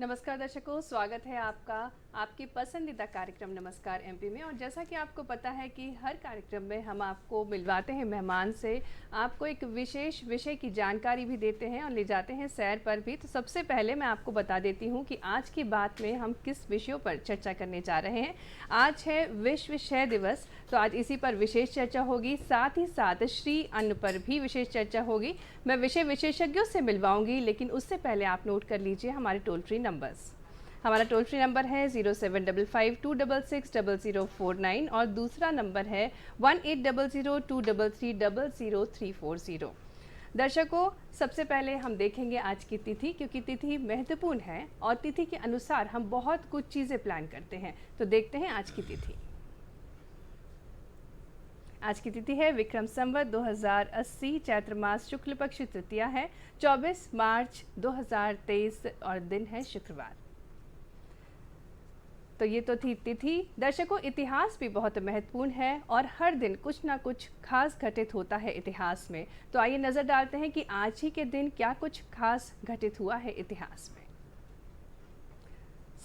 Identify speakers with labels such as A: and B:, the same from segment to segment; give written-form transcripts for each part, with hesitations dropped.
A: नमस्कार दर्शकों, स्वागत है आपका आपके पसंदीदा कार्यक्रम नमस्कार एमपी में। और जैसा कि आपको पता है कि हर कार्यक्रम में हम आपको मिलवाते हैं मेहमान से, आपको एक विशेष विषय की जानकारी भी देते हैं और ले जाते हैं सैर पर भी। तो सबसे पहले मैं आपको बता देती हूं कि आज की बात में हम किस विषयों पर चर्चा करने जा रहे हैं। आज है विश्व क्षय दिवस, तो आज इसी पर विशेष चर्चा होगी। साथ ही साथ श्री अन्न पर भी विशेष चर्चा होगी। मैं विषय विशेषज्ञों से मिलवाऊंगी, लेकिन उससे पहले आप नोट कर लीजिए हमारे टोल फ्री नंबर्स। हमारा टोल फ्री नंबर है 0755-266-0049 और दूसरा नंबर है 1800-233-00340। दर्शकों, सबसे पहले हम देखेंगे आज की तिथि, क्योंकि तिथि महत्वपूर्ण है और तिथि के अनुसार हम बहुत कुछ चीज़ें प्लान करते हैं। तो देखते हैं आज की तिथि। आज की तिथि है विक्रम संवत 2080, चैत्र मास शुक्ल पक्ष तृतीया है 24 मार्च 2023 और दिन है शुक्रवार। तो ये तो थी तिथि। दर्शकों, इतिहास भी बहुत महत्वपूर्ण है और हर दिन कुछ ना कुछ खास घटित होता है इतिहास में। तो आइए नज़र डालते हैं कि आज ही के दिन क्या कुछ खास घटित हुआ है इतिहास में।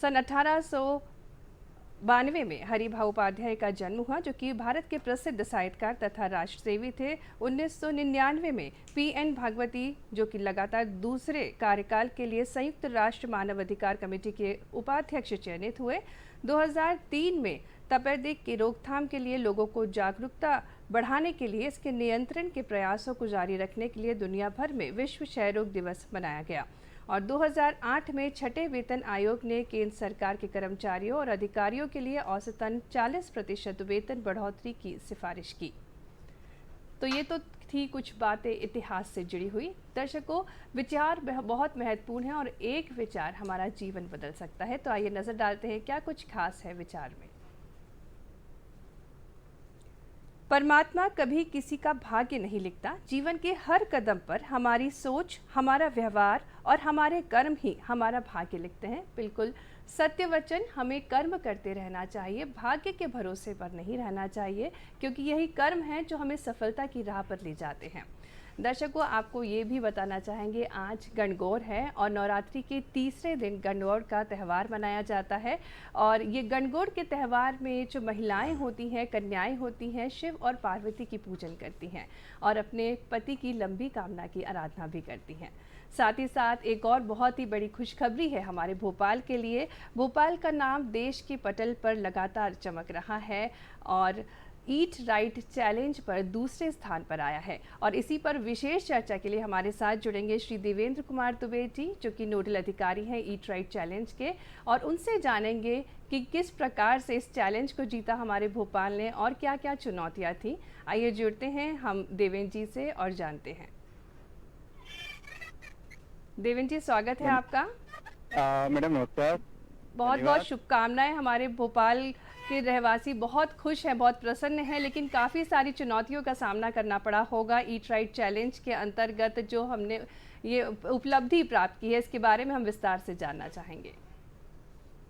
A: सन 1892 में हरिभाऊ उपाध्याय का जन्म हुआ, जो कि भारत के प्रसिद्ध साहित्यकार तथा राष्ट्रसेवी थे। 1999 में पीएन भागवती, जो कि लगातार दूसरे कार्यकाल के लिए संयुक्त राष्ट्र मानव अधिकार कमेटी के उपाध्यक्ष चयनित हुए। 2003 में तपेदिक की रोकथाम के लिए लोगों को जागरूकता बढ़ाने के लिए इसके नियंत्रण के प्रयासों को जारी रखने के लिए दुनिया भर में विश्व क्षय रोग दिवस मनाया गया। और 2008 में छठे वेतन आयोग ने केंद्र सरकार के कर्मचारियों और अधिकारियों के लिए औसतन 40% वेतन बढ़ोतरी की सिफारिश की। तो ये तो थी कुछ बातें इतिहास से जुड़ी हुई। दर्शकों, विचार बहुत महत्वपूर्ण है और एक विचार हमारा जीवन बदल सकता है। तो आइए नज़र डालते हैं क्या कुछ खास है विचार में। परमात्मा कभी किसी का भाग्य नहीं लिखता। जीवन के हर कदम पर हमारी सोच, हमारा व्यवहार और हमारे कर्म ही हमारा भाग्य लिखते हैं। बिल्कुल सत्य वचन। हमें कर्म करते रहना चाहिए, भाग्य के भरोसे पर नहीं रहना चाहिए, क्योंकि यही कर्म है जो हमें सफलता की राह पर ले जाते हैं। दर्शकों, आपको ये भी बताना चाहेंगे, आज गणगौर है और नवरात्रि के तीसरे दिन गणगौर का त्यौहार मनाया जाता है। और ये गणगौर के त्यौहार में जो महिलाएं होती हैं, कन्याएं होती हैं, शिव और पार्वती की पूजन करती हैं और अपने पति की लंबी कामना की आराधना भी करती हैं। साथ ही साथ एक और बहुत ही बड़ी खुशखबरी है हमारे भोपाल के लिए। भोपाल का नाम देश के पटल पर लगातार चमक रहा है और ईट राइट चैलेंज पर दूसरे स्थान पर आया है। और इसी पर विशेष चर्चा के लिए हमारे साथ जुड़ेंगे श्री देवेंद्र कुमार दुबे जी, जो कि नोडल अधिकारी हैं ईट राइट चैलेंज के, और उनसे जानेंगे कि किस प्रकार से इस चैलेंज को जीता हमारे भोपाल ने और क्या क्या चुनौतियां थी। आइए जुड़ते हैं हम देवेंद्र जी से और जानते हैं। देवेंद्र जी, स्वागत है आपका।
B: मैडम नमस्कार।
A: बहुत बहुत शुभकामनाएं। हमारे भोपाल के रहवासी बहुत खुश हैं, बहुत प्रसन्न हैं, लेकिन काफ़ी सारी चुनौतियों का सामना करना पड़ा होगा ईट राइट चैलेंज के अंतर्गत। जो हमने ये उपलब्धि प्राप्त की है, इसके बारे में हम विस्तार से जानना चाहेंगे।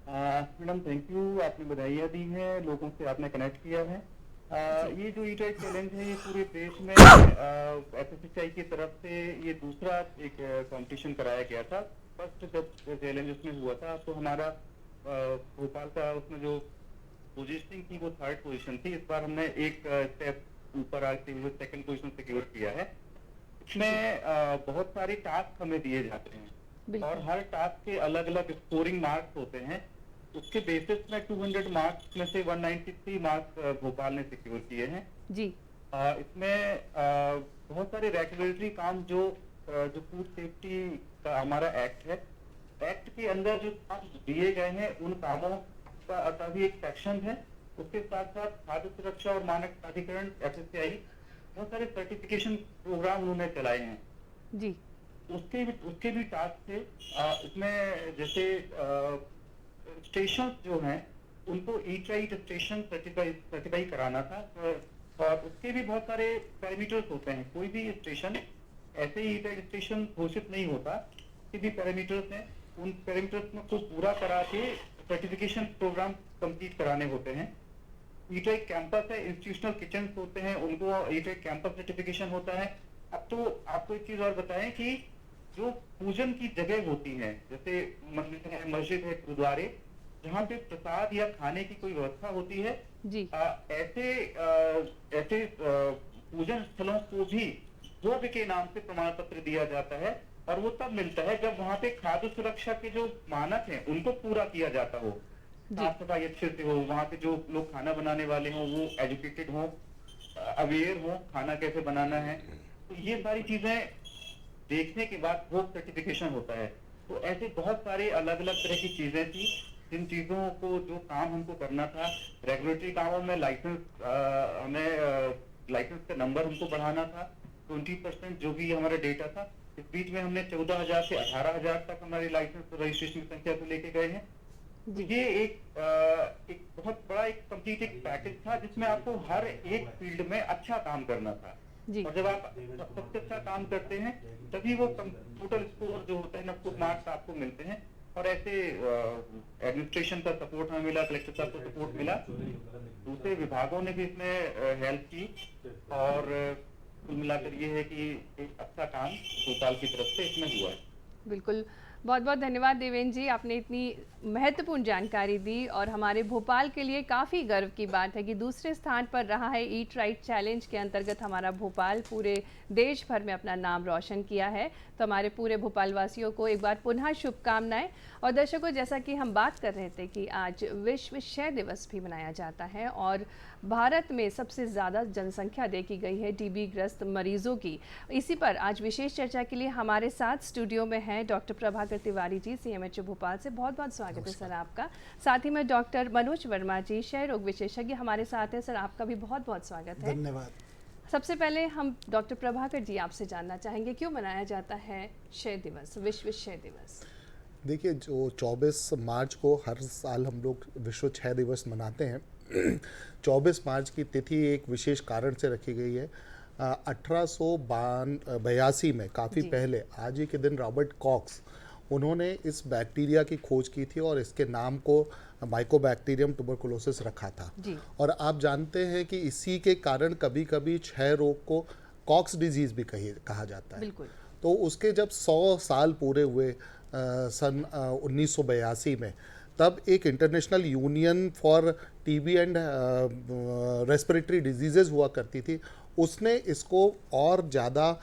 B: मैडम थैंक यू, आपने बधाइयाँ दी हैं, लोगों से आपने कनेक्ट किया है। ये जो ईट राइट चैलेंज है, ये पूरे देश में एफएसएसआई की तरफ से ये दूसरा एक कंपटीशन कराया गया था। फर्स्ट जब चैलेंज उसमें हुआ था तो हमारा भोपाल का उसमें जो पोजीशनिंग थी वो 3rd पोजीशन थी। इस बार हमने एक स्टेप ऊपर आते हुए 2nd पोजीशन सिक्योर किया है। इसमें बहुत सारे टास्क हमें दिए जाते हैं और हर टास्क के अलग अलग स्कोरिंग मार्क्स होते हैं। उसके बेसिस में 200 मार्क्स में से 193 मार्क्स भोपाल ने सिक्योर किए हैं
A: जी।
B: इसमें बहुत सारे रेगुलेटरी काम जो फूड सेफ्टी का हमारा एक्ट है, एक्ट के अंदर जो काम दिए गए हैं उन कामों का भी एक सेक्शन है। उसके साथ साथ खाद्य सुरक्षा और मानक प्राधिकरण एफएसएसआई बहुत सारे सर्टिफिकेशन प्रोग्राम उन्होंने चलाए हैं
A: जी।
B: उसके भी टास्क थे। इसमें जैसे स्टेशन जो हैं उनको ईट राइट स्टेशन सर्टिफाई कराना था और उसके भी बहुत सारे पैरामीटर्स होते हैं। कोई भी स्टेशन ऐसे ही ईट राइट स्टेशन घोषित नहीं होता, कि भी पैरामीटर्स हैं, उन पैरामीटर्स को पूरा करा के सर्टिफिकेशन प्रोग्राम कंप्लीट कराने होते हैं। ईट राइट कैंपस है, इंस्टीट्यूशनल किचन होते हैं, उनको ईट राइट कैंपस सर्टिफिकेशन होता है। अब तो आपको एक चीज और बताएं कि जो पूजन की जगह होती हैं, जैसे मंदिर है, मस्जिद है, गुरुद्वारे, जहाँ पे प्रसाद या खाने की कोई व्यवस्था होती है,
A: जी
B: ऐसे पूजन स्थलों को भी भोग के नाम से प्रमाण पत्र दिया जाता है, और वो तब मिलता है जब वहाँ पे खाद्य सुरक्षा के जो मानक हैं उनको पूरा किया जाता हो,
A: जी
B: साफ सफाई अच्छे से हो, वहाँ पे जो लोग खाना बनाने वाले हों वो एजुकेटेड हों, अवेयर हो खाना कैसे बनाना है। तो ये सारी चीजें देखने के बाद फूड सर्टिफिकेशन होता है। तो ऐसे बहुत सारे अलग अलग तरह की चीजें थी, जिन चीजों को जो काम हमको करना था, रेगुलेटरी कामों में लाइसेंस का नंबर हमको बढ़ाना था, 20% जो भी हमारा डेटा था। इस बीच में हमने 14,000 से 18,000 तक हमारी लाइसेंस रजिस्ट्रेशन की संख्या को लेके गए हैं। तो ये एक बहुत बड़ा एक कंप्लीट एक पैकेज था, जिसमें आपको हर एक फील्ड में अच्छा काम करना था।
A: जी
B: और जब आप सबसे अच्छा काम करते हैं तभी वो टोटल स्कोर जो होता है ना, कुछ मार्क्स आपको मिलते हैं। और ऐसे एडमिनिस्ट्रेशन का सपोर्ट हमें मिला, कलेक्टर साहब को सपोर्ट मिला, दूसरे विभागों ने भी इसमें हेल्प की, और कुल मिलाकर ये है कि एक अच्छा काम भोपाल की तरफ से इसमें हुआ है।
A: बिल्कुल, बहुत बहुत धन्यवाद देवेंद्र जी, आपने इतनी महत्वपूर्ण जानकारी दी और हमारे भोपाल के लिए काफ़ी गर्व की बात है कि दूसरे स्थान पर रहा है ईट राइट चैलेंज के अंतर्गत हमारा भोपाल पूरे देश भर में अपना नाम रोशन किया है। तो हमारे पूरे भोपाल वासियों को एक बार पुनः शुभकामनाएं। और दर्शकों, जैसा कि हम बात कर रहे थे कि आज विश्व क्षय दिवस भी मनाया जाता है और भारत में सबसे ज़्यादा जनसंख्या देखी गई है टीबी ग्रस्त मरीजों की। इसी पर आज विशेष चर्चा के लिए हमारे साथ स्टूडियो में हैं डॉक्टर प्रभाकर तिवारी जी, सीएमएचओ भोपाल से। बहुत बहुत स्वागत है सर आपका। साथ ही में डॉक्टर मनोज वर्मा जी, क्षय रोग विशेषज्ञ, हमारे साथ हैं। सर आपका भी बहुत बहुत स्वागत है।
C: धन्यवाद।
A: सबसे पहले हम डॉक्टर प्रभाकर जी आपसे जानना चाहेंगे, क्यों मनाया जाता है क्षय दिवस, विश्व क्षय दिवस?
C: देखिए, जो 24 मार्च को हर साल हम लोग विश्व क्षय दिवस मनाते हैं। 24 मार्च की तिथि एक विशेष कारण से रखी गई है। 1882 में, काफ़ी पहले, आज ही के दिन रॉबर्ट कॉक्स, उन्होंने इस बैक्टीरिया की खोज की थी और इसके नाम को माइकोबैक्टीरियम ट्यूबरकुलोसिस रखा था। और आप जानते हैं कि इसी के कारण कभी कभी क्षय रोग को कॉक्स डिजीज़ भी कहा जाता है।
A: बिल्कुल।
C: तो उसके जब 100 साल पूरे हुए सन 1982 में, तब एक international union for TB and respiratory diseases हुआ करती थी, उसने इसको और ज़्यादा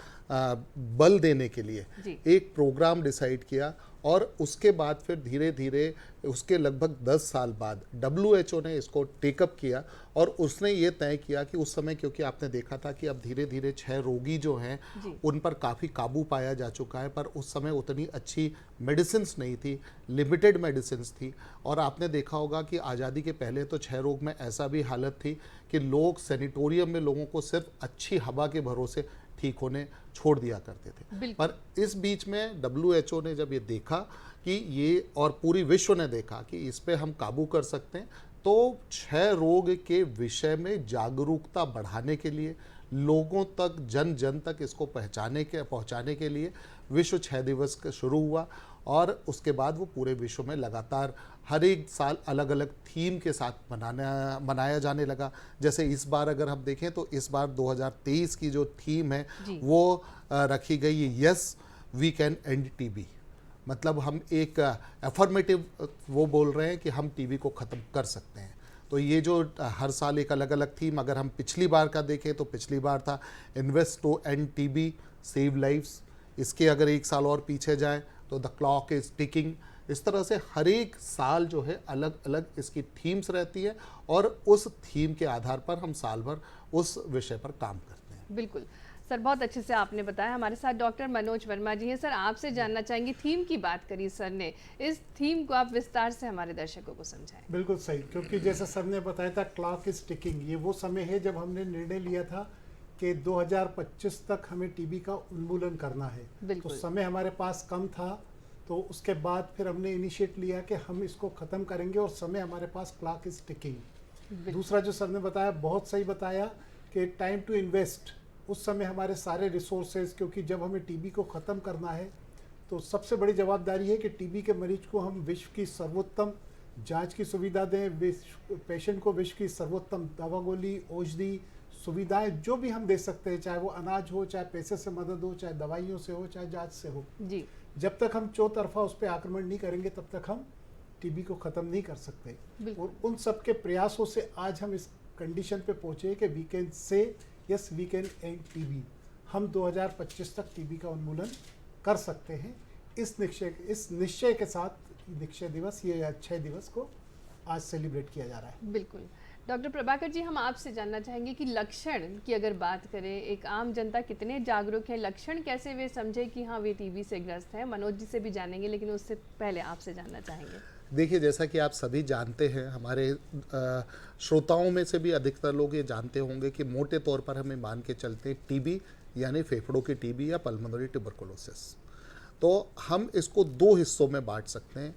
C: बल देने के लिए एक प्रोग्राम डिसाइड किया। और उसके बाद फिर धीरे धीरे उसके लगभग 10 साल बाद WHO ने इसको टेकअप किया और उसने ये तय किया कि उस समय, क्योंकि आपने देखा था कि अब धीरे धीरे क्षय रोगी जो हैं उन पर काफ़ी काबू पाया जा चुका है, पर उस समय उतनी अच्छी मेडिसिन्स नहीं थी, लिमिटेड मेडिसिन्स थी। और आपने देखा होगा कि आज़ादी के पहले तो क्षय रोग में ऐसा भी हालत थी कि लोग सैनिटोरियम में लोगों को सिर्फ अच्छी हवा के भरोसे ठीक होने छोड़ दिया करते थे। पर इस बीच में WHO ने जब ये देखा कि ये, और पूरी विश्व ने देखा कि इस पे हम काबू कर सकते हैं, तो क्षय रोग के विषय में जागरूकता बढ़ाने के लिए, लोगों तक, जन जन तक इसको पहुंचाने के लिए विश्व क्षय दिवस का शुरू हुआ। और उसके बाद वो पूरे विश्व में लगातार हर एक साल अलग अलग थीम के साथ मनाया जाने लगा। जैसे इस बार अगर हम देखें तो इस बार 2023 की जो थीम है वो रखी गई है, yes we can end TB. मतलब हम एक एफर्मेटिव वो बोल रहे हैं कि हम टीबी को ख़त्म कर सकते हैं। तो ये जो हर साल एक अलग अलग थीम, अगर हम पिछली बार का देखें तो पिछली बार था invest to end TB, save lifes. इसके अगर एक साल और पीछे जाए तो द क्लॉक इज टिकिंग। इस तरह से हर एक साल जो है अलग अलग इसकी थीम्स रहती है और उस थीम के आधार पर हम साल भर उस विषय पर काम करते हैं।
A: बिल्कुल सर, बहुत अच्छे से आपने बताया। हमारे साथ डॉक्टर मनोज वर्मा जी हैं। सर, आपसे जानना चाहेंगे, थीम की बात करी सर ने, इस थीम को आप विस्तार से हमारे दर्शकों को समझाएं।
D: बिल्कुल सही, क्योंकि जैसा सर ने बताया था, क्लॉक इज टिकिंग, ये वो समय है जब हमने निर्णय लिया था कि 2025 तक हमें टीबी का उन्मूलन करना है। तो समय हमारे पास कम था, तो उसके बाद फिर हमने इनिशिएट लिया कि हम इसको ख़त्म करेंगे और समय हमारे पास क्लॉक इज टिकिंग। दूसरा जो सर ने बताया, बहुत सही बताया कि टाइम टू इन्वेस्ट। उस समय हमारे सारे रिसोर्सेज, क्योंकि जब हमें टीबी को ख़त्म करना है तो सबसे बड़ी जवाबदारी है कि टीबी के मरीज को हम विश्व की सर्वोत्तम जांच की सुविधा दें, पेशेंट को विश्व की सर्वोत्तम दवा गोली, औषधि, सुविधाएं जो भी हम दे सकते हैं, चाहे वो अनाज हो, चाहे पैसे से मदद हो, चाहे दवाइयों से हो, चाहे जांच से हो,
A: जी,
D: जब तक हम चौतरफा उस पर आक्रमण नहीं करेंगे तब तक हम टीबी को ख़त्म नहीं कर सकते।
A: बिल्कुल।
D: और उन सब के प्रयासों से आज हम इस कंडीशन पे पहुंचे कि we can say yes we can end TB. हम 2025 तक टीबी का उन्मूलन कर सकते हैं। इस निश्चय के साथ निश्चय दिवस, ये अक्षय दिवस को आज सेलिब्रेट किया जा रहा है।
A: बिल्कुल। डॉक्टर प्रभाकर जी, हम आपसे जानना चाहेंगे कि लक्षण की अगर बात करें, एक आम जनता कितने जागरूक है, लक्षण कैसे वे समझे कि हाँ वे टीबी से ग्रस्त हैं? मनोज जी से भी जानेंगे, लेकिन उससे पहले आपसे जानना चाहेंगे।
C: देखिए, जैसा कि आप सभी जानते हैं, हमारे श्रोताओं में से भी अधिकतर लोग ये जानते होंगे कि मोटे तौर पर हमें मान के चलते हैं टीबी यानी फेफड़ों की टीबी या पल्मोनरी ट्यूबरकुलोसिस। तो हम इसको दो हिस्सों में बांट सकते हैं,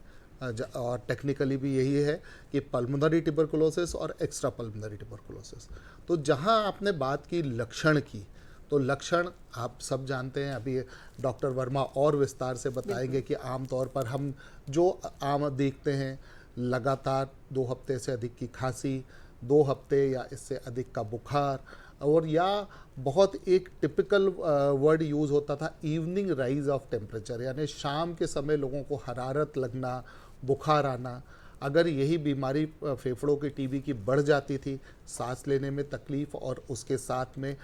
C: और टेक्निकली भी यही है कि पल्मोनरी ट्यूबरकुलोसिस और एक्स्ट्रा पल्मोनरी ट्यूबरकुलोसिस। तो जहां आपने बात की लक्षण की, तो लक्षण आप सब जानते हैं, अभी डॉक्टर वर्मा और विस्तार से बताएंगे कि आमतौर पर हम जो आम देखते हैं, लगातार 2 हफ्ते से अधिक की खांसी, 2 हफ्ते या इससे अधिक का बुखार, और या बहुत एक टिपिकल वर्ड यूज़ होता था इवनिंग राइज ऑफ टेम्परेचर, यानी शाम के समय लोगों को हरारत लगना, बुखार आना। अगर यही बीमारी फेफड़ों की टीबी की बढ़ जाती थी, सांस लेने में तकलीफ़ और उसके साथ में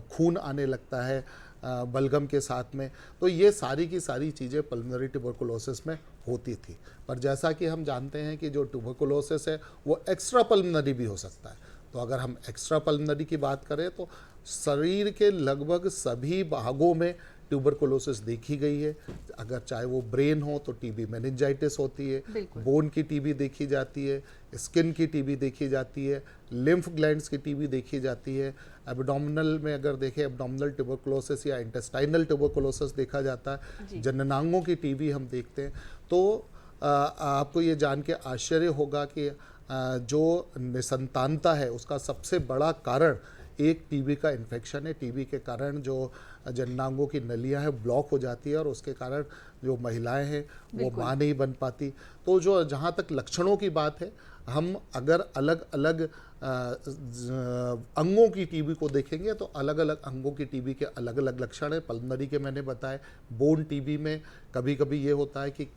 C: खून आने लगता है बलगम के साथ में, तो ये सारी की सारी चीज़ें पल्मोनरी ट्यूबरकुलोसिस में होती थी। पर जैसा कि हम जानते हैं कि जो ट्यूबरकुलोसिस है वो एक्स्ट्रा पल्मोनरी भी हो सकता है। तो अगर हम एक्स्ट्रा पल्मोनरी की बात करें तो शरीर के लगभग सभी भागों में ट्यूबरकुलोसिस देखी गई है। अगर चाहे वो ब्रेन हो तो टीबी मेनिंजाइटिस होती है, बोन की टीबी देखी जाती है, स्किन की टीबी देखी जाती है, लिम्फ ग्लैंड्स की टीबी देखी जाती है, एब्डोमिनल में अगर देखें एब्डोमिनल ट्यूबरकुलोसिस या इंटेस्टाइनल ट्यूबरकुलोसिस देखा जाता है, जननांगों की टीबी हम देखते हैं। तो आपको ये जान के आश्चर्य होगा कि जो निसंतानता है उसका सबसे बड़ा कारण एक टीबी का इन्फेक्शन है। टीबी के कारण जो जननांगों की नलियां हैं ब्लॉक हो जाती है और उसके कारण जो महिलाएं हैं वो मां नहीं बन पाती। तो जो जहां तक लक्षणों की बात है, हम अगर अलग अलग अंगों की टीबी को देखेंगे तो अलग अलग अंगों की टीबी के अलग अलग लक्षण है। पल्मोनरी के मैंने बताए, बोन टीबी में कभी कभी ये होता है कि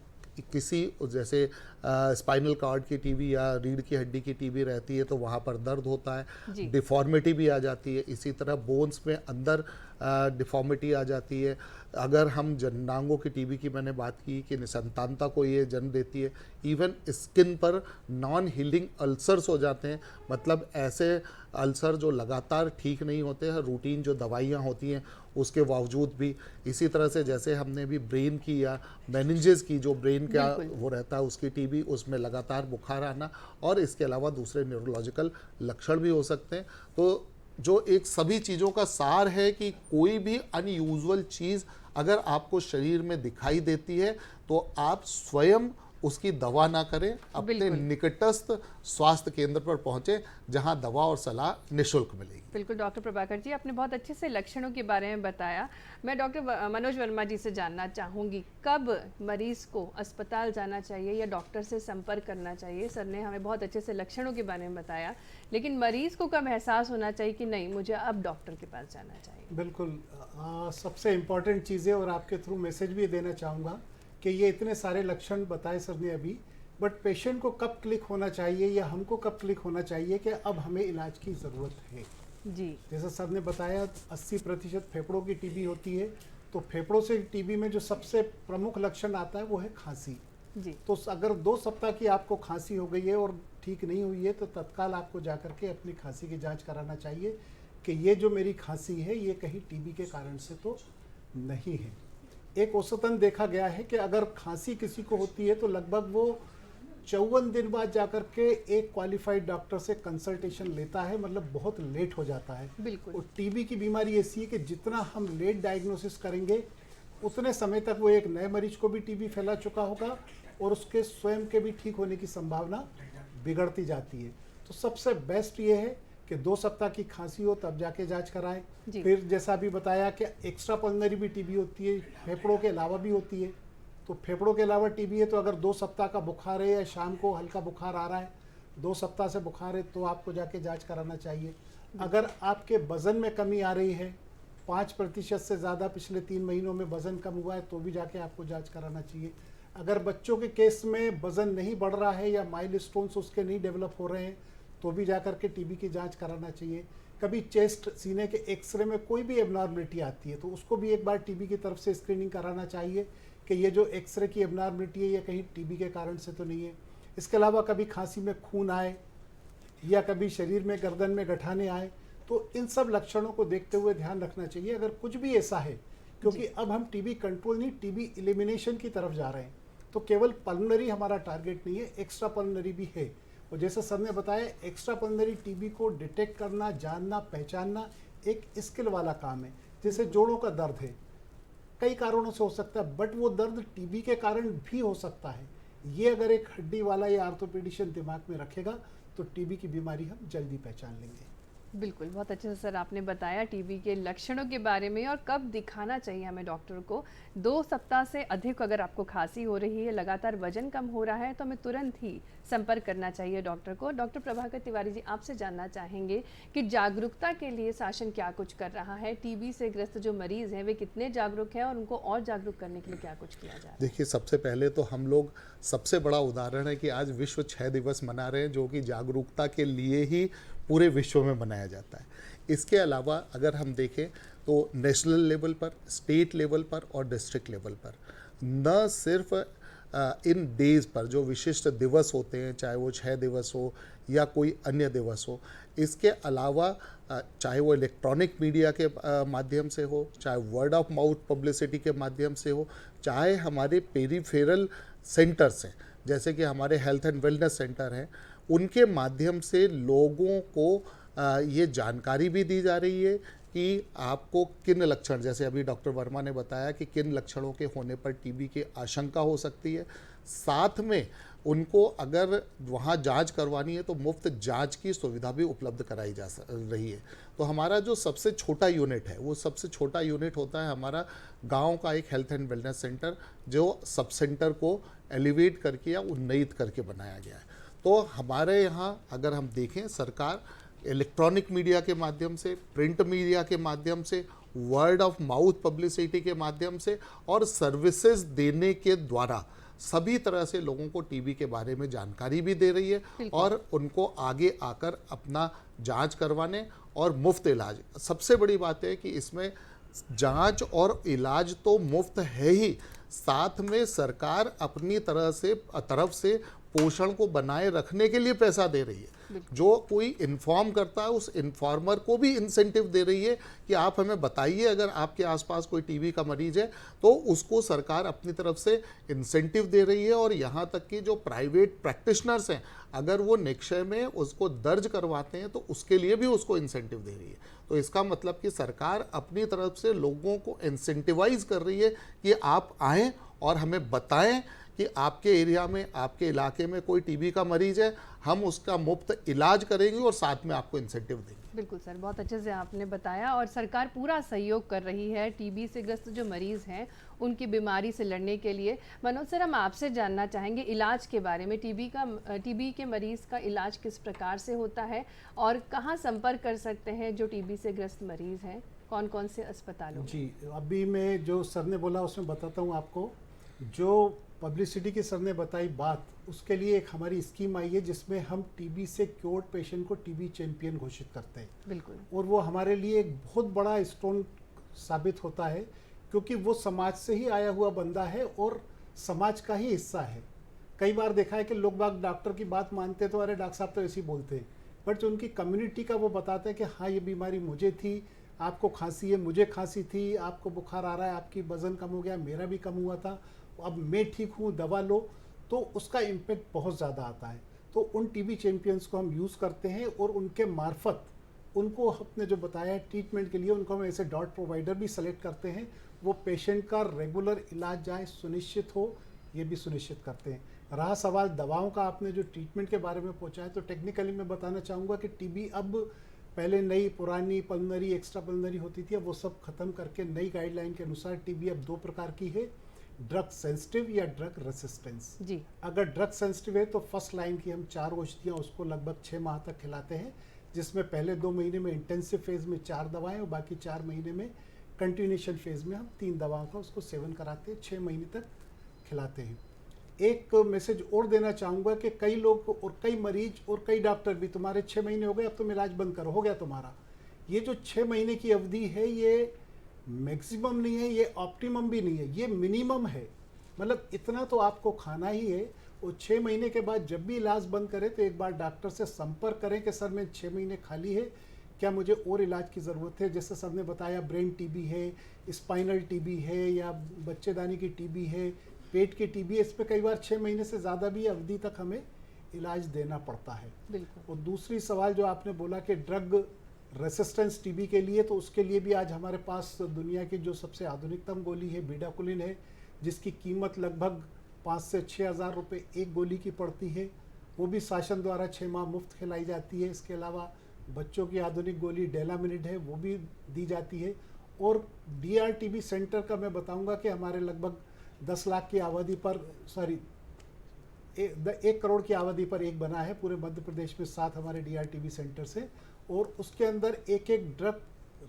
C: किसी जैसे स्पाइनल कॉर्ड की टीबी या रीढ़ की हड्डी की टीबी रहती है तो वहाँ पर दर्द होता है, डिफॉर्मिटी भी आ जाती है। इसी तरह बोन्स में अंदर डिफॉर्मिटी आ जाती है। अगर हम जननांगों की टीबी की मैंने बात की कि निसंतानता को ये जन्म देती है, इवन स्किन पर नॉन हीलिंग अल्सर्स हो जाते हैं, मतलब ऐसे अल्सर जो लगातार ठीक नहीं होते हैं, रूटीन जो दवाइयाँ होती हैं उसके बावजूद भी। इसी तरह से जैसे हमने भी ब्रेन की या मेनिंजेस की, जो ब्रेन का वो रहता है उसकी टीबी, उसमें लगातार बुखार आना, और इसके अलावा दूसरे न्यूरोलॉजिकल लक्षण भी हो सकते हैं। तो जो एक सभी चीज़ों का सार है कि कोई भी अनयूजुअल चीज़ अगर आपको शरीर में दिखाई देती है तो आप स्वयं उसकी दवा ना करें, अपने निकटस्थ स्वास्थ्य केंद्र पर पहुंचे जहां दवा और सलाह निःशुल्क मिलेगी।
A: बिल्कुल डॉक्टर प्रभाकर जी, आपने बहुत अच्छे से लक्षणों के बारे में बताया। मैं डॉक्टर मनोज वर्मा जी से जानना चाहूँगी, कब मरीज को अस्पताल जाना चाहिए या डॉक्टर से संपर्क करना चाहिए? सर ने हमें बहुत अच्छे से लक्षणों के बारे में बताया, लेकिन मरीज को कब एहसास होना चाहिए कि नहीं, मुझे अब डॉक्टर के पास जाना चाहिए?
D: बिल्कुल, सबसे इम्पॉर्टेंट चीज़ें, और आपके थ्रू मैसेज भी देना चाहूँगा कि ये इतने सारे लक्षण बताए सर ने अभी, बट पेशेंट को कब क्लिक होना चाहिए या हमको कब क्लिक होना चाहिए कि अब हमें इलाज की ज़रूरत है।
A: जी, जैसा
D: सर ने बताया 80% फेफड़ों की टीबी होती है, तो फेफड़ों से टीबी में जो सबसे प्रमुख लक्षण आता है वो है खांसी।
A: जी,
D: तो अगर 2 सप्ताह की आपको खांसी हो गई है और ठीक नहीं हुई है तो तत्काल आपको जाकर के अपनी खांसी की जांच कराना चाहिए कि ये जो मेरी खांसी है ये कहीं टीबी के कारण से तो नहीं है। एक औसतन देखा गया है कि अगर खांसी किसी को होती है तो लगभग वो 54 दिन बाद जाकर के एक क्वालिफाइड डॉक्टर से कंसल्टेशन लेता है, मतलब बहुत लेट हो जाता है।
A: बिल्कुल।
D: और टीबी की बीमारी ऐसी है कि जितना हम लेट डायग्नोसिस करेंगे उतने समय तक वो एक नए मरीज को भी टीबी फैला चुका होगा और उसके स्वयं के भी ठीक होने की संभावना बिगड़ती जाती है। तो सबसे बेस्ट ये है कि 2 सप्ताह की खांसी हो तब जाके जांच कराएं। फिर जैसा अभी बताया कि एक्स्ट्रा पल्मोनरी भी टीबी होती है, फेफड़ों के अलावा भी होती है। तो फेफड़ों के अलावा टीबी है तो अगर 2 सप्ताह का बुखार है या शाम को हल्का बुखार आ रहा है 2 सप्ताह से बुखार है तो आपको जाके जांच कराना चाहिए। अगर आपके वज़न में कमी आ रही है, 5% से ज़्यादा पिछले 3 महीनों में वज़न कम हुआ है तो भी जाके आपको जांच कराना चाहिए। अगर बच्चों के केस में वज़न नहीं बढ़ रहा है या माइलस्टोन्स उसके नहीं डेवलप हो रहे हैं तो भी जाकर के टीबी की जांच कराना चाहिए। कभी चेस्ट, सीने के एक्सरे में कोई भी एबनॉर्मलिटी आती है तो उसको भी एक बार टीबी की तरफ से स्क्रीनिंग कराना चाहिए कि ये जो एक्सरे की एबनॉर्मलिटी है ये कहीं टीबी के कारण से तो नहीं है। इसके अलावा कभी खांसी में खून आए या कभी शरीर में, गर्दन में गठाने आए तो इन सब लक्षणों को देखते हुए ध्यान रखना चाहिए अगर कुछ भी ऐसा है, क्योंकि अब हम टीबी कंट्रोल नहीं, टीबी एलिमिनेशन की तरफ जा रहे हैं। तो केवल पल्मोनरी हमारा टारगेट नहीं है, एक्स्ट्रा पल्मोनरी भी है। और जैसे सर ने बताया, एक्स्ट्रा पल्मोनरी टीबी को डिटेक्ट करना, जानना, पहचानना एक स्किल वाला काम है। जैसे जोड़ों का दर्द है, कई कारणों से हो सकता है, बट वो दर्द टीबी के कारण भी हो सकता है। ये अगर एक हड्डी वाला या आर्थोपेडिशियन दिमाग में रखेगा तो टीबी की बीमारी हम जल्दी पहचान लेंगे।
A: बिल्कुल, बहुत अच्छे से सर आपने बताया टीबी के लक्षणों के बारे में और कब दिखाना चाहिए हमें डॉक्टर को। 2 सप्ताह से अधिक अगर आपको खांसी हो रही है, लगातार वजन कम हो रहा है तो हमें तुरंत ही संपर्क करना चाहिए डॉक्टर को। डॉक्टर प्रभाकर तिवारी जी, आपसे जानना चाहेंगे कि जागरूकता के लिए शासन क्या कुछ कर रहा है? टीबी से ग्रस्त जो मरीज़ हैं वे कितने जागरूक हैं और उनको और जागरूक करने के लिए क्या कुछ किया जा रहा है?
C: देखिए, सबसे पहले तो हम लोग, सबसे बड़ा उदाहरण है कि आज विश्व क्षय दिवस मना रहे हैं, जो कि जागरूकता के लिए ही पूरे विश्व में मनाया जाता है। इसके अलावा अगर हम देखें तो नेशनल लेवल पर, स्टेट लेवल पर और डिस्ट्रिक्ट लेवल पर, न सिर्फ इन डेज़ पर जो विशिष्ट दिवस होते हैं, चाहे वो क्षय दिवस हो या कोई अन्य दिवस हो, इसके अलावा चाहे वो इलेक्ट्रॉनिक मीडिया के माध्यम से हो, चाहे वर्ड ऑफ माउथ पब्लिसिटी के माध्यम से हो, चाहे हमारे पेरीफेरल सेंटर्स हैं जैसे कि हमारे हेल्थ एंड वेलनेस सेंटर हैं, उनके माध्यम से लोगों को ये जानकारी भी दी जा रही है कि आपको किन लक्षण, जैसे अभी डॉक्टर वर्मा ने बताया कि किन लक्षणों के होने पर टीबी की आशंका हो सकती है। साथ में उनको अगर वहाँ जांच करवानी है तो मुफ्त जांच की सुविधा भी उपलब्ध कराई जा रही है। तो हमारा जो सबसे छोटा यूनिट है, वो सबसे छोटा यूनिट होता है हमारा गांव का एक हेल्थ एंड वेलनेस सेंटर, जो सब सेंटर को एलिवेट करके या उन्नत करके बनाया गया है। तो हमारे यहाँ अगर हम देखें, सरकार इलेक्ट्रॉनिक मीडिया के माध्यम से, प्रिंट मीडिया के माध्यम से, वर्ड ऑफ माउथ पब्लिसिटी के माध्यम से और सर्विसेज देने के द्वारा सभी तरह से लोगों को टीबी के बारे में जानकारी भी दे रही है और उनको आगे आकर अपना जांच करवाने और मुफ्त इलाज। सबसे बड़ी बात है कि इसमें जांच और इलाज तो मुफ्त है ही, साथ में सरकार अपनी तरफ से पोषण को बनाए रखने के लिए पैसा दे रही है। जो कोई इन्फॉर्म करता है उस इन्फॉर्मर को भी इंसेंटिव दे रही है कि आप हमें बताइए अगर आपके आसपास कोई टीबी का मरीज है, तो उसको सरकार अपनी तरफ से इंसेंटिव दे रही है। और यहाँ तक कि जो प्राइवेट प्रैक्टिशनर्स हैं, अगर वो निक्षय में उसको दर्ज करवाते हैं तो उसके लिए भी उसको इंसेंटिव दे रही है। तो इसका मतलब कि सरकार अपनी तरफ से लोगों को इंसेंटिवाइज कर रही है कि आप आएँ और हमें बताएं कि आपके एरिया में, आपके इलाके में कोई टीबी का मरीज है, हम उसका मुफ्त इलाज करेंगे और साथ में आपको इंसेंटिव देंगे।
A: बिल्कुल सर, बहुत अच्छे से आपने बताया और सरकार पूरा सहयोग कर रही है टीबी से ग्रस्त जो मरीज़ हैं उनकी बीमारी से लड़ने के लिए। मनोज सर, हम आपसे जानना चाहेंगे इलाज के बारे में। टीबी के मरीज़ का इलाज किस प्रकार से होता है और कहाँ संपर्क कर सकते हैं जो टीबी से ग्रस्त मरीज़ हैं, कौन कौन से अस्पतालों?
D: जी, अभी मैं जो सर ने बोला उसमें बताता हूँ आपको। जो पब्लिसिटी की सर ने बताई बात, उसके लिए एक हमारी स्कीम आई है जिसमें हम टीबी से क्योर्ड पेशेंट को टीबी चैंपियन घोषित करते हैं।
A: बिल्कुल। और
D: वो हमारे लिए एक बहुत बड़ा स्टोन साबित होता है, क्योंकि वो समाज से ही आया हुआ बंदा है और समाज का ही हिस्सा है। कई बार देखा है कि लोग बाग डॉक्टर की बात मानते तो अरे डॉक्टर साहब तो ऐसे ही बोलते हैं, बट जो उनकी कम्युनिटी का वो बताते हैं कि हाँ ये बीमारी मुझे थी, आपको खांसी है, मुझे खांसी थी, आपको बुखार आ रहा है, आपकी वजन कम हो गया, मेरा भी कम हुआ था, अब मैं ठीक हूँ, दवा लो, तो उसका इम्पैक्ट बहुत ज़्यादा आता है। तो उन टीबी चैंपियंस को हम यूज़ करते हैं और उनके मार्फत उनको अपने जो बताया ट्रीटमेंट के लिए उनको हम ऐसे डॉट प्रोवाइडर भी सेलेक्ट करते हैं। वो पेशेंट का रेगुलर इलाज जाए, सुनिश्चित हो, ये भी सुनिश्चित करते हैं। रहा सवाल दवाओं का, आपने जो ट्रीटमेंट के बारे में पूछा है, तो टेक्निकली मैं बताना चाहूँगा कि टीबी अब, पहले नई पुरानी पल्मोनरी, एक्स्ट्रा पल्मोनरी होती थी, अब वो सब खत्म करके नई गाइडलाइन के अनुसार टीबी अब 2 प्रकार की है। ड्रग सेंसिटिव या ड्रग रेसिस्टेंस।
A: जी।
D: अगर ड्रग सेंसिटिव है तो फर्स्ट लाइन की हम 4 औषधियाँ उसको लगभग 6 माह तक खिलाते हैं, जिसमें पहले 2 महीने में इंटेंसिव फेज में 4 दवाएं और बाकी 4 महीने में कंटिन्यूएशन फेज में हम 3 दवाओं का उसको सेवन कराते हैं, 6 महीने तक खिलाते हैं। एक मैसेज और देना चाहूँगा कि कई लोग और कई मरीज और कई डॉक्टर भी, तुम्हारे 6 महीने हो गए अब तुम इलाज बंद करो, हो गया तुम्हारा। ये जो 6 महीने की अवधि है ये मैक्सिमम नहीं है, ये ऑप्टिमम भी नहीं है, ये मिनिमम है। मतलब इतना तो आपको खाना ही है। और 6 महीने के बाद जब भी इलाज बंद करें तो एक बार डॉक्टर से संपर्क करें कि सर मैं 6 महीने खाली है, क्या मुझे और इलाज की ज़रूरत है। जैसे सर ने बताया ब्रेन टीबी है, स्पाइनल टीबी है या बच्चेदानी की टीबी है, पेट की टीबी है, इस पर कई बार 6 महीने से ज़्यादा भी अवधि तक हमें इलाज देना पड़ता है।
A: बिल्कुल।
D: और दूसरी सवाल जो आपने बोला कि ड्रग रेसिस्टेंस टीबी के लिए, तो उसके लिए भी आज हमारे पास दुनिया की जो सबसे आधुनिकतम गोली है बीडाकुलिन है, जिसकी कीमत लगभग 5 से 6 हज़ार रुपये एक गोली की पड़ती है। वो भी शासन द्वारा 6 माह मुफ्त खिलाई जाती है। इसके अलावा बच्चों की आधुनिक गोली डेलामिनिड है, वो भी दी जाती है। और DRTB सेंटर का मैं बताऊंगा कि हमारे लगभग 10 लाख की आबादी पर, 1 करोड़ की आबादी पर एक बना है पूरे मध्य प्रदेश में, 7 हमारे DRTB सेंटर्स हैं। और उसके अंदर एक ड्रग